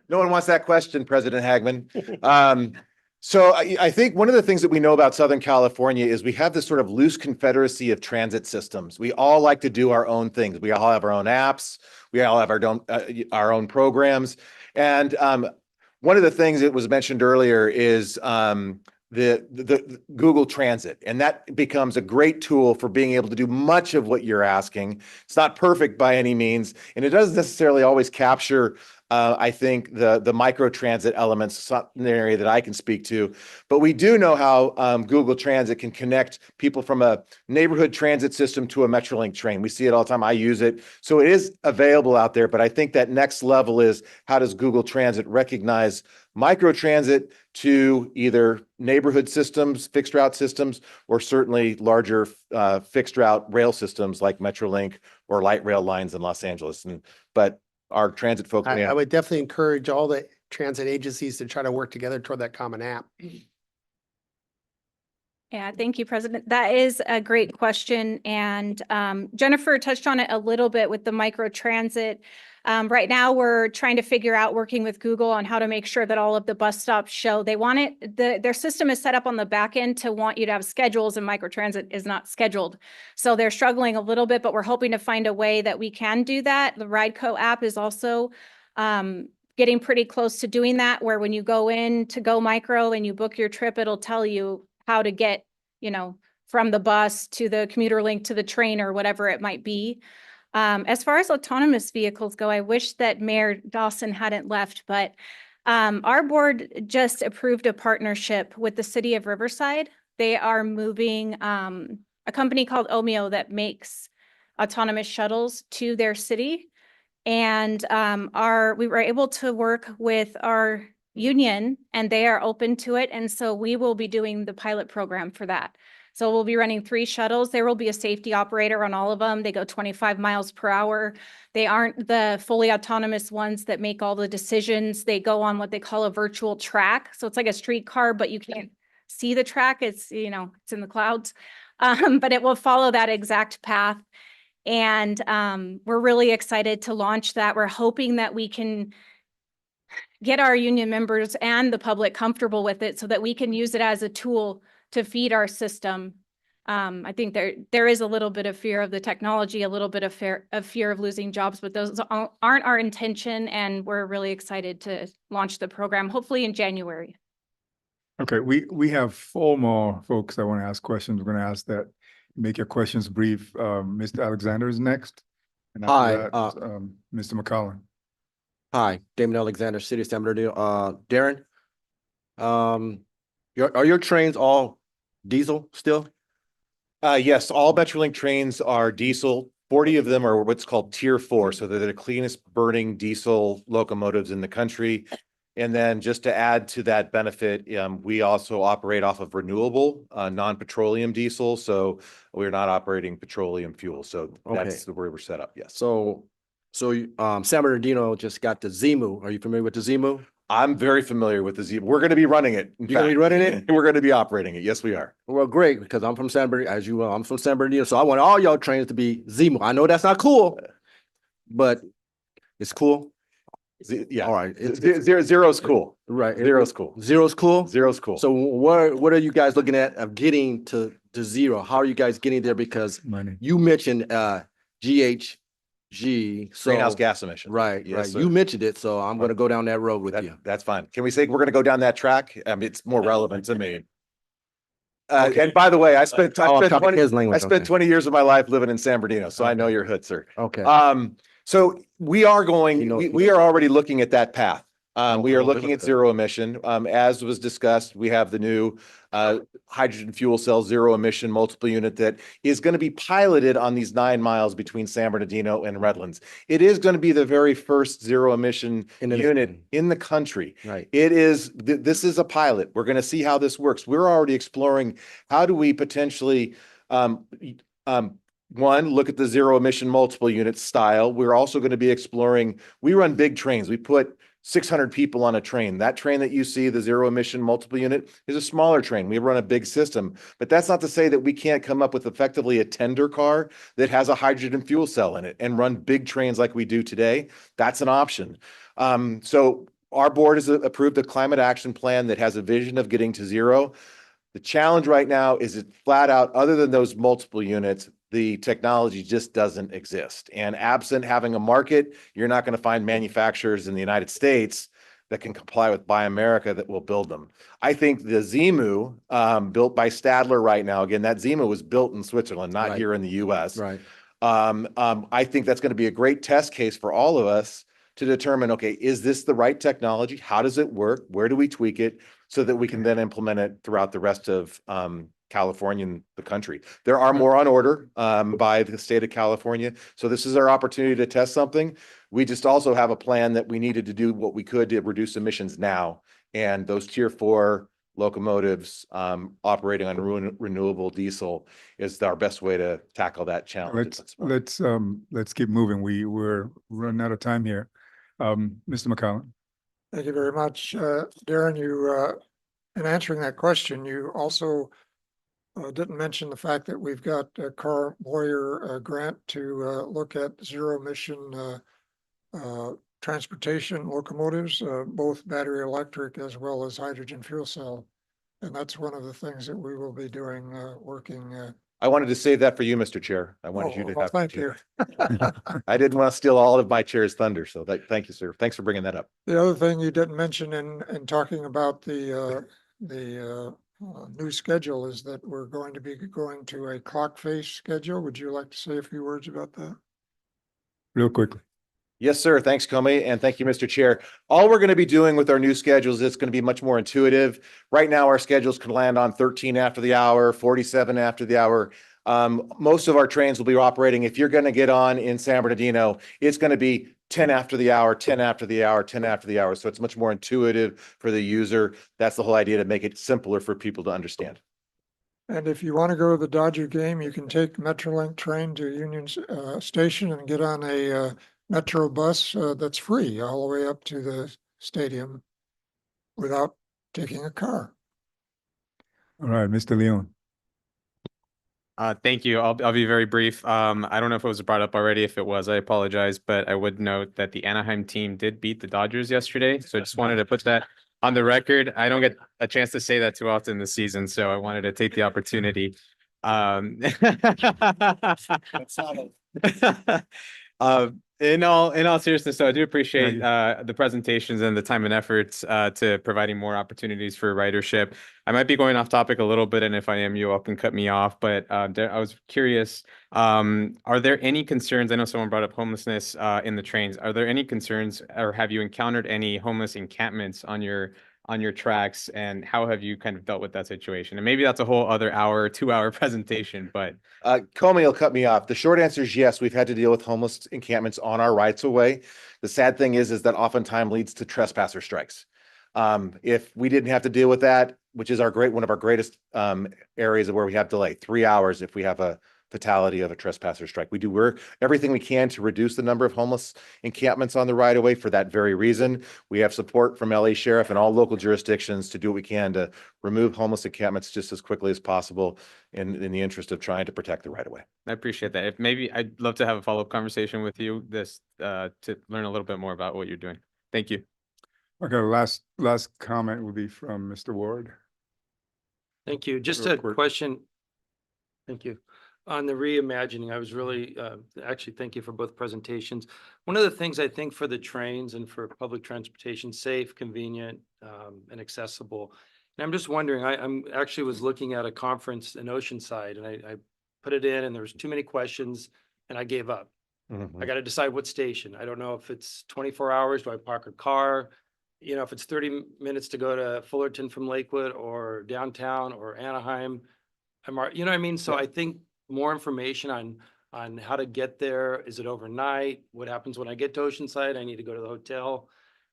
No one wants that question, President Hagman. So I think one of the things that we know about Southern California is we have this sort of loose confederacy of transit systems. We all like to do our own things. We all have our own apps. We all have our own programs. And one of the things that was mentioned earlier is the Google Transit. And that becomes a great tool for being able to do much of what you're asking. It's not perfect by any means, and it doesn't necessarily always capture I think the micro transit elements, is not an area that I can speak to, but we do know how Google Transit can connect people from a neighborhood transit system to a Metrolink train. We see it all the time. I use it. So it is available out there, but I think that next level is how does Google Transit recognize micro transit to either neighborhood systems, fixed route systems, or certainly larger fixed route rail systems like Metrolink or light rail lines in Los Angeles. But our transit folks. I would definitely encourage all the transit agencies to try to work together toward that common app. Yeah, thank you, President. That is a great question. And Jennifer touched on it a little bit with the micro transit. Right now, we're trying to figure out, working with Google, on how to make sure that all of the bus stops show. They want it, their system is set up on the back end to want you to have schedules, and micro transit is not scheduled. So they're struggling a little bit, but we're hoping to find a way that we can do that. The RideCo app is also getting pretty close to doing that, where when you go in to Go Micro and you book your trip, it'll tell you how to get, from the bus to the commuter link to the train or whatever it might be. As far as autonomous vehicles go, I wish that Mayor Dawson hadn't left, but our board just approved a partnership with the city of Riverside. They are moving a company called Omeo that makes autonomous shuttles to their city. And we were able to work with our union, and they are open to it. And so we will be doing the pilot program for that. So we'll be running 3 shuttles. There will be a safety operator on all of them. They go 25 miles per hour. They aren't the fully autonomous ones that make all the decisions. They go on what they call a virtual track. So it's like a streetcar, but you can't see the track. It's, it's in the clouds. But it will follow that exact path. And we're really excited to launch that. We're hoping that we can get our union members and the public comfortable with it so that we can use it as a tool to feed our system. I think there is a little bit of fear of the technology, a little bit of fear of losing jobs, but those aren't our intention, and we're really excited to launch the program, hopefully in January. Okay, we have 4 more folks that want to ask questions. We're going to ask that make your questions brief. Mr. Alexander is next. And after that, Mr. McCollum. Hi, Damon Alexander, City of San Bernardino. Darren, are your trains all diesel still? Yes, all Metrolink trains are diesel. 40 of them are what's called Tier 4, so they're the cleanest burning diesel locomotives in the country. And then just to add to that benefit, we also operate off of renewable, non-petroleum diesel. So we're not operating petroleum fuel. So that's the way we're set up. Yes. So San Bernardino just got the ZEMU. Are you familiar with the ZEMU? I'm very familiar with the ZEMU. We're going to be running it. You're going to be running it? We're going to be operating it. Yes, we are. Well, great, because I'm from San Bernardino, as you know, I'm from San Bernardino. So I want all y'all trains to be ZEMU. I know that's not cool, but it's cool. Yeah. All right. Zero's cool. Right. Zero's cool. Zero's cool? Zero's cool. So what are you guys looking at of getting to zero? How are you guys getting there? Because you mentioned GHG. So greenhouse gas emission. Right, Yes, right. sir. You mentioned it, so I'm gonna go down that road with you. That's fine. Can we say we're gonna go down that track? It's more relevant to me. And by the way, I spent 20 years of my life living in San Bernardino, so I know your hood, sir. Okay. So we are going, we are already looking at that path. We are looking at zero emission. As was discussed, we have the new hydrogen fuel cell zero emission multiple unit that is going to be piloted on these 9 miles between San Bernardino and Redlands. It is going to be the very first zero emission unit in the country. Right. It is, this is a pilot. We're going to see how this works. We're already exploring how do we potentially one, look at the zero emission multiple unit style. We're also going to be exploring, we run big trains. We put 600 people on a train. That train that you see, the zero emission multiple unit, is a smaller train. We run a big system, but that's not to say that we can't come up with effectively a tender car that has a hydrogen fuel cell in it and run big trains like we do today. That's an option. So our board has approved a climate action plan that has a vision of getting to zero. The challenge right now is it flat out, other than those multiple units, the technology just doesn't exist. And absent having a market, you're not going to find manufacturers in the United States that can comply with Buy America that will build them. I think the Zemu, built by Stadler right now, again, that Zemu was built in Switzerland, not Right. here in the US. Right. I think that's going to be a great test case for all of us to determine, okay, is this the right technology? How does it work? Where do we tweak it so that we can then implement it throughout the rest of California and the country? There are more on order by the state of California. So this is our opportunity to test something. We just also have a plan that we needed to do what we could to reduce emissions now. And those tier 4 locomotives operating on renewable diesel is our best way to tackle that challenge. Let's keep moving. We're running out of time here. Mr. McCollum. Thank you very much. Darren, you, in answering that question, you also didn't mention the fact that we've got a Carl Boyer grant to look at zero emission transportation locomotives, both battery electric as well as hydrogen fuel cell. And that's one of the things that we will be doing, working. I wanted to save that for you, Mr. Chair. I wanted you to have. Thank you. I didn't want to steal all of my chair's thunder, so thank you, sir. Thanks for bringing that up. The other thing you didn't mention in talking about the new schedule is that we're going to be going to a clock face schedule. Would you like to say a few words about that? Real quickly. Yes, sir. Thanks, Comey. And thank you, Mr. Chair. All we're going to be doing with our new schedules, it's going to be much more intuitive. Right now, our schedules can land on 13 after the hour, 47 after the hour. Most of our trains will be operating. If you're going to get on in San Bernardino, it's going to be 10 after the hour, 10 after the hour, 10 after the hour. So it's much more intuitive for the user. That's the whole idea, to make it simpler for people to understand. And if you want to go to the Dodger game, you can take Metrolink train to Union Station and get on a Metro bus that's free all the way up to the stadium without taking a car. All right, Mr. Leon. Thank you. I'll be very brief. I don't know if it was brought up already. If it was, I apologize, but I would note that the Anaheim team did beat the Dodgers yesterday. So I just wanted to put that on the record. I don't get a chance to say that too often this season, so I wanted to take the opportunity. In all seriousness, so I do appreciate the presentations and the time and efforts to providing more opportunities for ridership. I might be going off topic a little bit, and if I am, you all can cut me off. But I was curious, are there any concerns? I know someone brought up homelessness in the trains. Are there any concerns, or have you encountered any homeless encampments on your tracks, and how have you kind of dealt with that situation? And maybe that's a whole other hour, 2-hour presentation, but Comey will cut me off. The short answer is yes, we've had to deal with homeless encampments on our rights of way. The sad thing is that oftentimes leads to trespasser strikes. If we didn't have to deal with that, which is one of our greatest areas of where we have delay, 3 hours if we have a fatality of a trespasser strike. We do everything we can to reduce the number of homeless encampments on the right of way for that very reason. We have support from LA Sheriff and all local jurisdictions to do what we can to remove homeless encampments just as quickly as possible in the interest of trying to protect the right of way. I appreciate that. If maybe I'd love to have a follow-up conversation with you to learn a little bit more about what you're doing. Thank you. Okay, last comment will be from Mr. Ward. Thank you. Just Real a quick. question. Thank you. On the reimagining, I was really, actually, thank you for both presentations. One of the things I think for the trains and for public transportation, safe, convenient, and accessible. And I'm just wondering, I'm actually was looking at a conference in Oceanside, and I put it in, and there was too many questions, and I gave up. I got to decide what station. I don't know if it's 24 hours. Do I park a car? You know, if it's 30 minutes to go to Fullerton from Lakewood or downtown or Anaheim, you know what I mean? So I think more information on how to get there. Is it overnight? What happens when I get to Oceanside? I need to go to the hotel.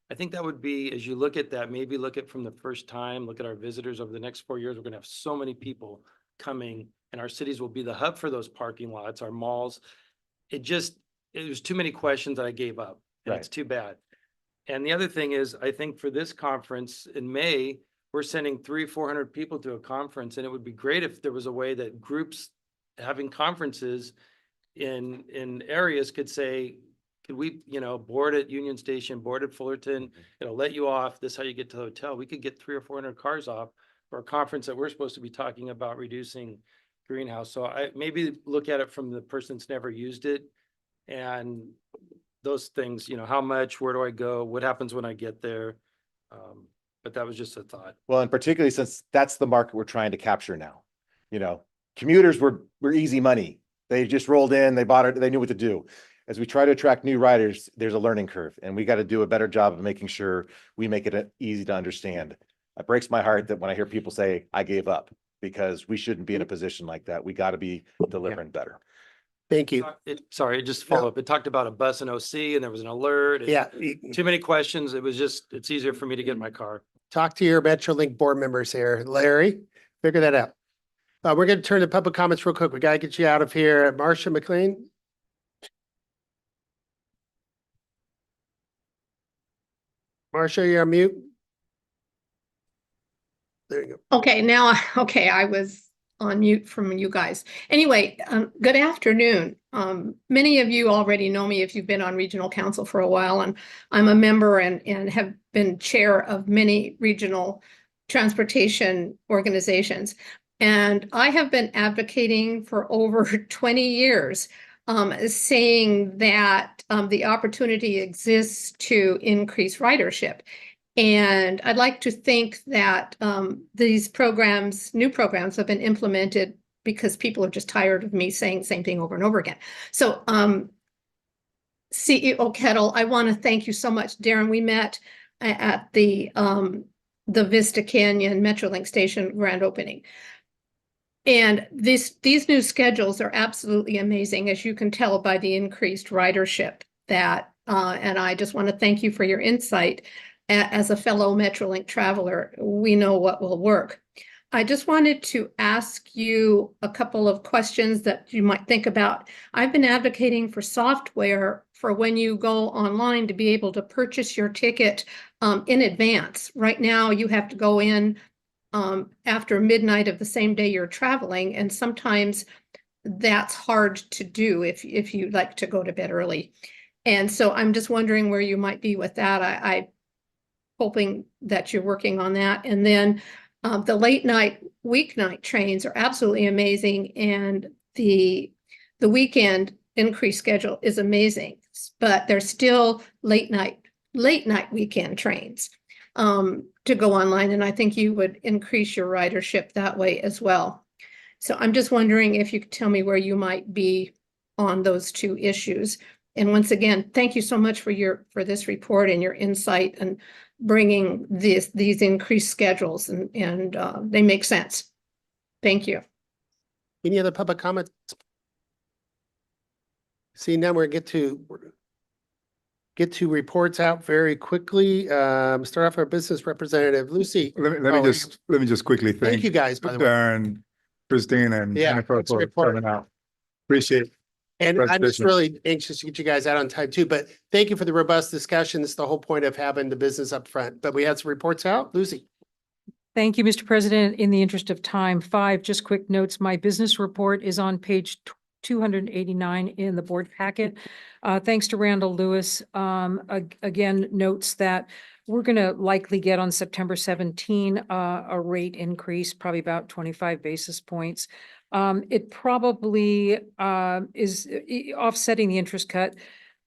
I think that would be, as you look at that, maybe look at from the first time, look at our visitors over the next 4 years. We're going to have so many people coming, and our cities will be the hub for those parking lots, our malls. It was too many questions that I gave up, and it's too bad. And the other thing is, I think for this conference in May, we're sending 300-400 people to a conference, and it would be great if there was a way that groups having conferences in areas could say, could we, board at Union Station, board at Fullerton, it'll let you off, this is how you get to the hotel. We could get 300 or 400 cars off for a conference that we're supposed to be talking about reducing greenhouse. So I maybe look at it from the person that's never used it, and those things, how much, where do I go, what happens when I get there? But that was just a thought. Well, and particularly since that's the market we're trying to capture now. You know, commuters were easy money. They just rolled in, they bought it, they knew what to do. As we try to attract new riders, there's a learning curve, and we got to do a better job of making sure we make it easy to understand. It breaks my heart that when I hear people say, I gave up, because we shouldn't be in a position like that. We got to be delivering better. Thank you. Sorry, just to follow up. It talked about a bus in OC and there was an alert. Yeah. Too many questions. It's easier for me to get in my car. Talk to your MetroLink board members here. Larry, figure that out. We're going to turn to public comments real quick. We got to get you out of here. Marcia McLean. Marcia, you're on mute. There you go. Okay, now, okay, I was on mute from you guys. Anyway, good afternoon. Many of you already know me if you've been on regional council for a while, and I'm a member and have been chair of many regional transportation organizations. And I have been advocating for over 20 years, saying that the opportunity exists to increase ridership. And I'd like to think that these programs, new programs, have been implemented because people are just tired of me saying the same thing over and over again. So CEO Kettle, I want to thank you so much. Darren, we met at the Vista Canyon Metrolink station grand opening. And these new schedules are absolutely amazing, as you can tell by the increased ridership that, and I just want to thank you for your insight. As a fellow Metrolink traveler, we know what will work. I just wanted to ask you a couple of questions that you might think about. I've been advocating for software for when you go online to be able to purchase your ticket in advance. Right now, you have to go in after midnight of the same day you're traveling, and sometimes that's hard to do if you like to go to bed early. And so I'm just wondering where you might be with that. I hoping that you're working on that. And then the late night weeknight trains are absolutely amazing, and the weekend increased schedule is amazing, but there's still late night weekend trains to go online, and I think you would increase your ridership that way as well. So I'm just wondering if you could tell me where you might be on those two issues. And once again, thank you so much for this report and your insight and bringing these increased schedules, and they make sense. Thank you. Any other public comments? See, now we're get to reports out very quickly. Start off our business representative, Lucy. Let me just quickly thank you guys, by the way. Darren, Christine, and Jennifer for coming out. Appreciate it. And I'm just really anxious to get you guys out on time too, but thank you for the robust discussion. It's the whole point of having the business up front, but we had some reports out. Lucy. Thank you, Mr. President. In the interest of time, 5 just quick notes. My business report is on page 289 in the board packet. Thanks to Randall Lewis. Again, notes that we're going to likely get on September 17 a rate increase, probably about 25 basis points. It probably is offsetting the interest cut.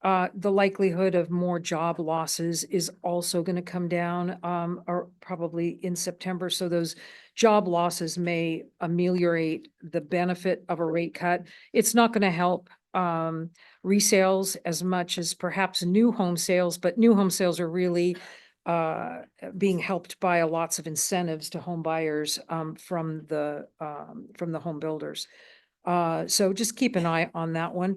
The likelihood of more job losses is also going to come down or probably in September. So those job losses may ameliorate the benefit of a rate cut. It's not going to help resales as much as perhaps new home sales, but new home sales are really being helped by lots of incentives to home buyers from the home builders. So just keep an eye on that one.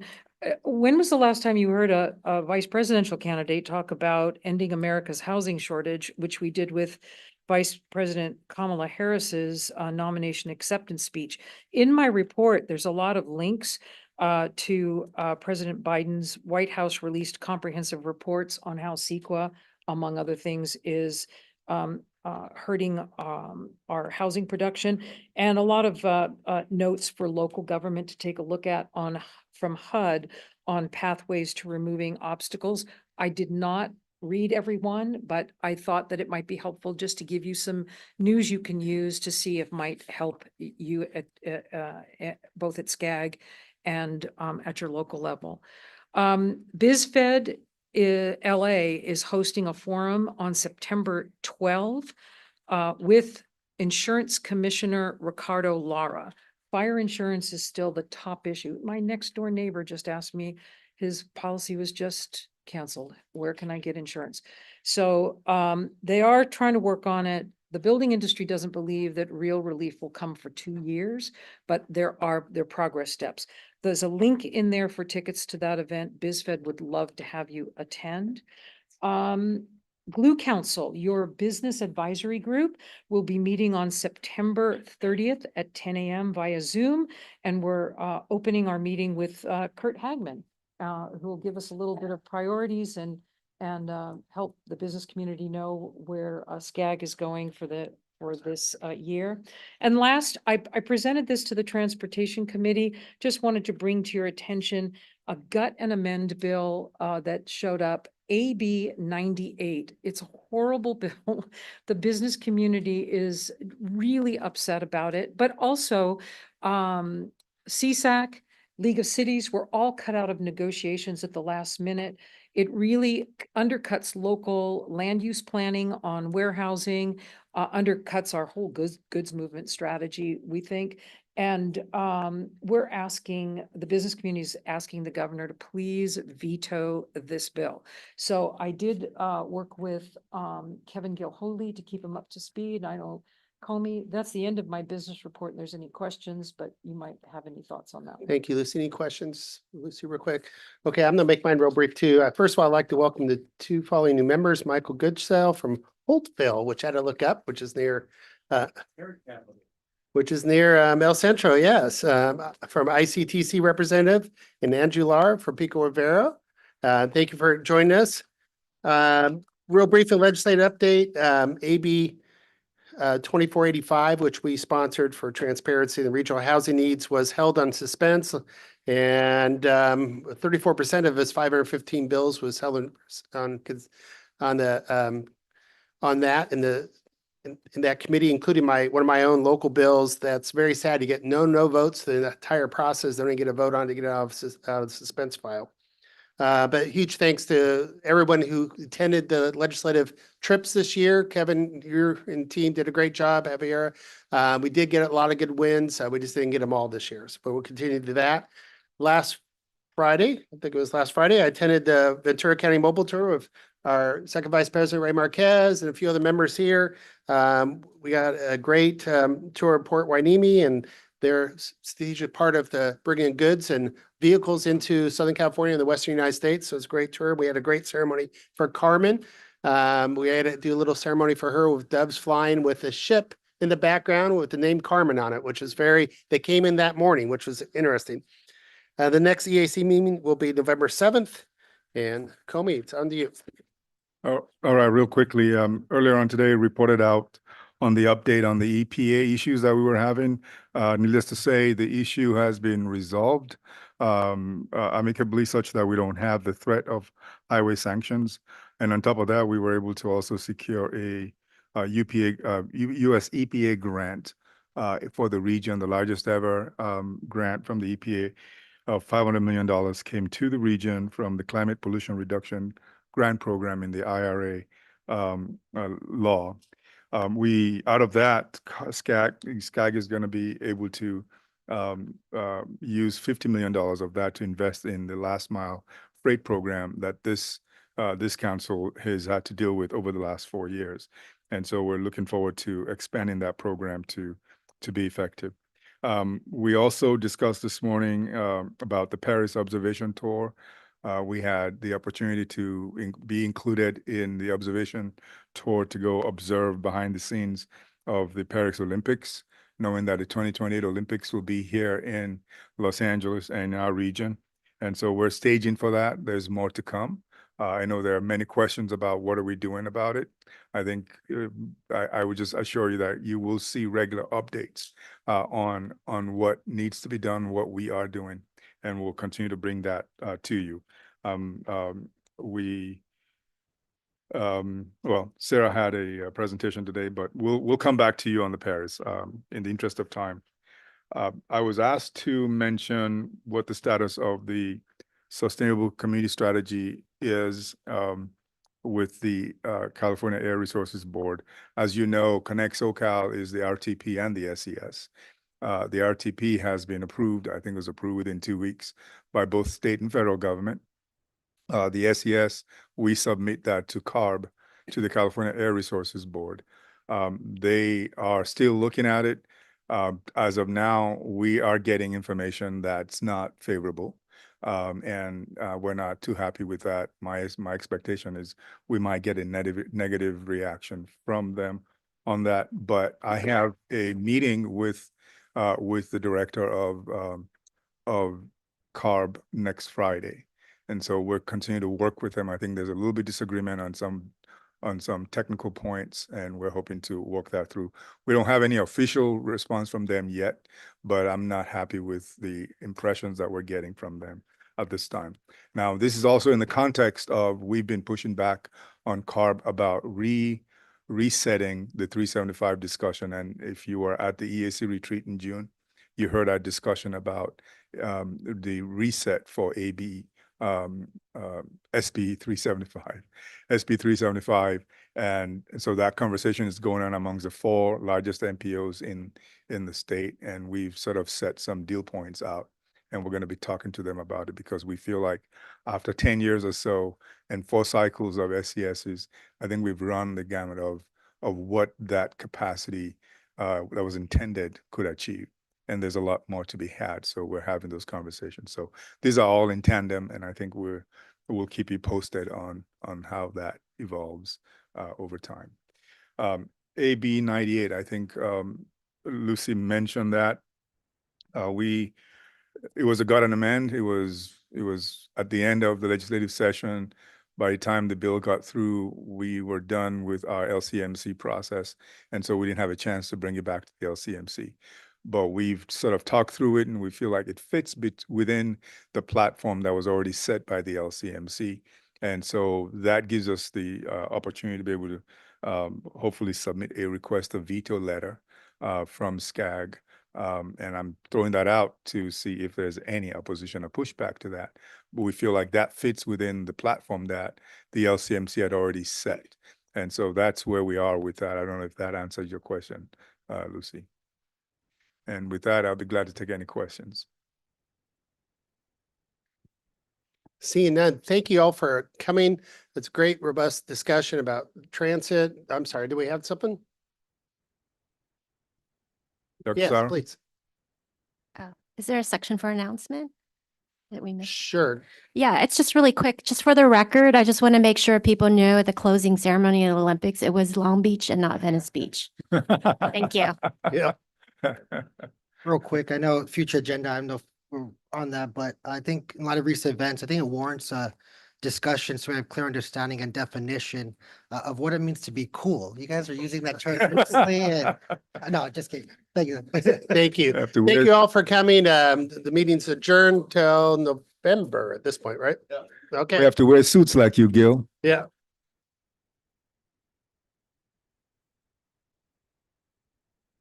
When was the last time you heard a vice presidential candidate talk about ending America's housing shortage, which we did with Vice President Kamala Harris's nomination acceptance speech? In my report, there's a lot of links to President Biden's White House released comprehensive reports on how CEQA, among other things, is hurting our housing production, and a lot of notes for local government to take a look at from HUD on pathways to removing obstacles. I did not read every one, but I thought that it might be helpful just to give you some news you can use to see if might help you at both at SCAG and at your local level. BizFed LA is hosting a forum on September 12th with Insurance Commissioner Ricardo Lara. Fire insurance is still the top issue. My next door neighbor just asked me, his policy was just canceled. Where can I get insurance? So they are trying to work on it. The building industry doesn't believe that real relief will come for 2 years, but there are progress steps. There's a link in there for tickets to that event. BizFed would love to have you attend. Glue Council, your business advisory group, will be meeting on September 30th at 10 a.m. via Zoom. And we're opening our meeting with Kurt Hagman, who will give us a little bit of priorities and help the business community know where SCAG is going for this year. And last, I presented this to the Transportation Committee. Just wanted to bring to your attention a gut and amend bill that showed up, AB 98. It's a horrible bill. The business community is really upset about it, but also CSAC, League of Cities were all cut out of negotiations at the last minute. It really undercuts local land use planning on warehousing, undercuts our whole goods movement strategy, we think. And we're asking, the business community is asking the governor to please veto this bill. So I did work with Kevin Gilholy to keep him up to speed. I know, Comey, that's the end of my business report. And there's any questions, but you might have any thoughts on that. Thank you, Lucy. Any questions, Lucy, real quick? Okay, I'm gonna make mine real brief too. First of all, I'd like to welcome the 2 following new members, Michael Goodsell from Holtville, which I had to look up, which is near El Centro, yes, from ICTC representative, and Andrew Lar from Pico Rivera. Thank you for joining us. Real brief legislative update, AB 2485, which we sponsored for transparency and regional housing needs, was held on suspense, and 34% of its 515 bills was held on that in that committee, including one of my own local bills. That's very sad. You get no votes. The entire process, they don't get a vote on to get it out of the suspense file. But huge thanks to everyone who attended the legislative trips this year. Kevin, you and team did a great job, Javier. We did get a lot of good wins. We just didn't get them all this year, but we'll continue to do that. Last Friday, I think it was last Friday, I attended the Ventura County Mobile Tour with our Second Vice President, Ray Marquez, and a few other members here. We got a great tour of Port Hueneme, and they're strategic part of the bringing goods and vehicles into Southern California and the Western United States. So it's a great tour. We had a great ceremony for Carmen. We had to do a little ceremony for her with doves flying with a ship in the background with the name Carmen on it, which is they came in that morning, which was interesting. The next EAC meeting will be November 7th. And Comey, it's on to you. Oh, all right, real quickly, earlier on today, reported out on the update on the EPA issues that we were having. Needless to say, the issue has been resolved amicably, such that we don't have the threat of highway sanctions. And on top of that, we were able to also secure a US EPA grant for the region, the largest ever grant from the EPA of $500 million came to the region from the Climate Pollution Reduction Grant Program in the IRA law. Out of that, SCAG is going to be able to use $50 million of that to invest in the last mile freight program that this council has had to deal with over the last 4 years. And so we're looking forward to expanding that program to be effective. We also discussed this morning about the Paris observation tour. We had the opportunity to be included in the observation tour to go observe behind the scenes of the Paris Olympics, knowing that the 2028 Olympics will be here in Los Angeles and our region. And so we're staging for that. There's more to come. I know there are many questions about what are we doing about it. I think I would just assure you that you will see regular updates on what needs to be done, what we are doing, and we'll continue to bring that to you. Well, Sarah had a presentation today, but we'll come back to you on the Paris in the interest of time. I was asked to mention what the status of the Sustainable Community Strategy is with the California Air Resources Board. As you know, Connect SoCal is the RTP and the SES. The RTP has been approved, I think it was approved within 2 weeks by both state and federal government. The SES, we submit that to CARB, to the California Air Resources Board. They are still looking at it. As of now, we are getting information that's not favorable. And we're not too happy with that. My expectation is we might get a negative reaction from them on that. But I have a meeting with the director of CARB next Friday. And so we're continuing to work with them. I think there's a little bit disagreement on some technical points, and we're hoping to work that through. We don't have any official response from them yet, but I'm not happy with the impressions that we're getting from them at this time. Now, this is also in the context of we've been pushing back on CARB about resetting the 375 discussion. And if you were at the EAC retreat in June, you heard our discussion about the reset for SB 375. And so that conversation is going on amongst the 4 largest MPOs in the state. And we've sort of set some deal points out, and we're going to be talking to them about it because we feel like after 10 years or so and 4 cycles of SESs, I think we've run the gamut of what that capacity that was intended could achieve. And there's a lot more to be had. So we're having those conversations. So these are all in tandem, and I think we'll keep you posted on how that evolves over time. AB 98, I think Lucy mentioned that. It was a gut and amend. It was at the end of the legislative session. By the time the bill got through, we were done with our LCMC process. And so we didn't have a chance to bring it back to the LCMC. But we've sort of talked through it, and we feel like it fits within the platform that was already set by the LCMC. And so that gives us the opportunity to be able to hopefully submit a request, a veto letter from SCAG. And I'm throwing that out to see if there's any opposition or pushback to that. But we feel like that fits within the platform that the LCMC had already set. And so that's where we are with that. I don't know if that answers your question, Lucy. And with that, I'll be glad to take any questions. Seeing none, thank you all for coming. It's a great, robust discussion about transit. I'm sorry, do we have something? Dr. Yes, Sauer? please. Oh, is there a section for announcement that we missed? Sure. Yeah, it's just really quick. Just for the record, I just want to make sure people know at the closing ceremony of the Olympics, it was Long Beach and not Venice Beach. Thank you. Yeah. Real quick, I know future agenda, I don't know if we're on that, but I think in a lot of recent events, I think it warrants a discussion so we have clear understanding and definition of what it means to be cool. You guys are using that term loosely and no, just kidding. Thank you. Thank you. Thank you all for coming. The meeting's adjourned till November at this point, right? Yeah. Okay. We have to wear suits like you, Gil. Yeah.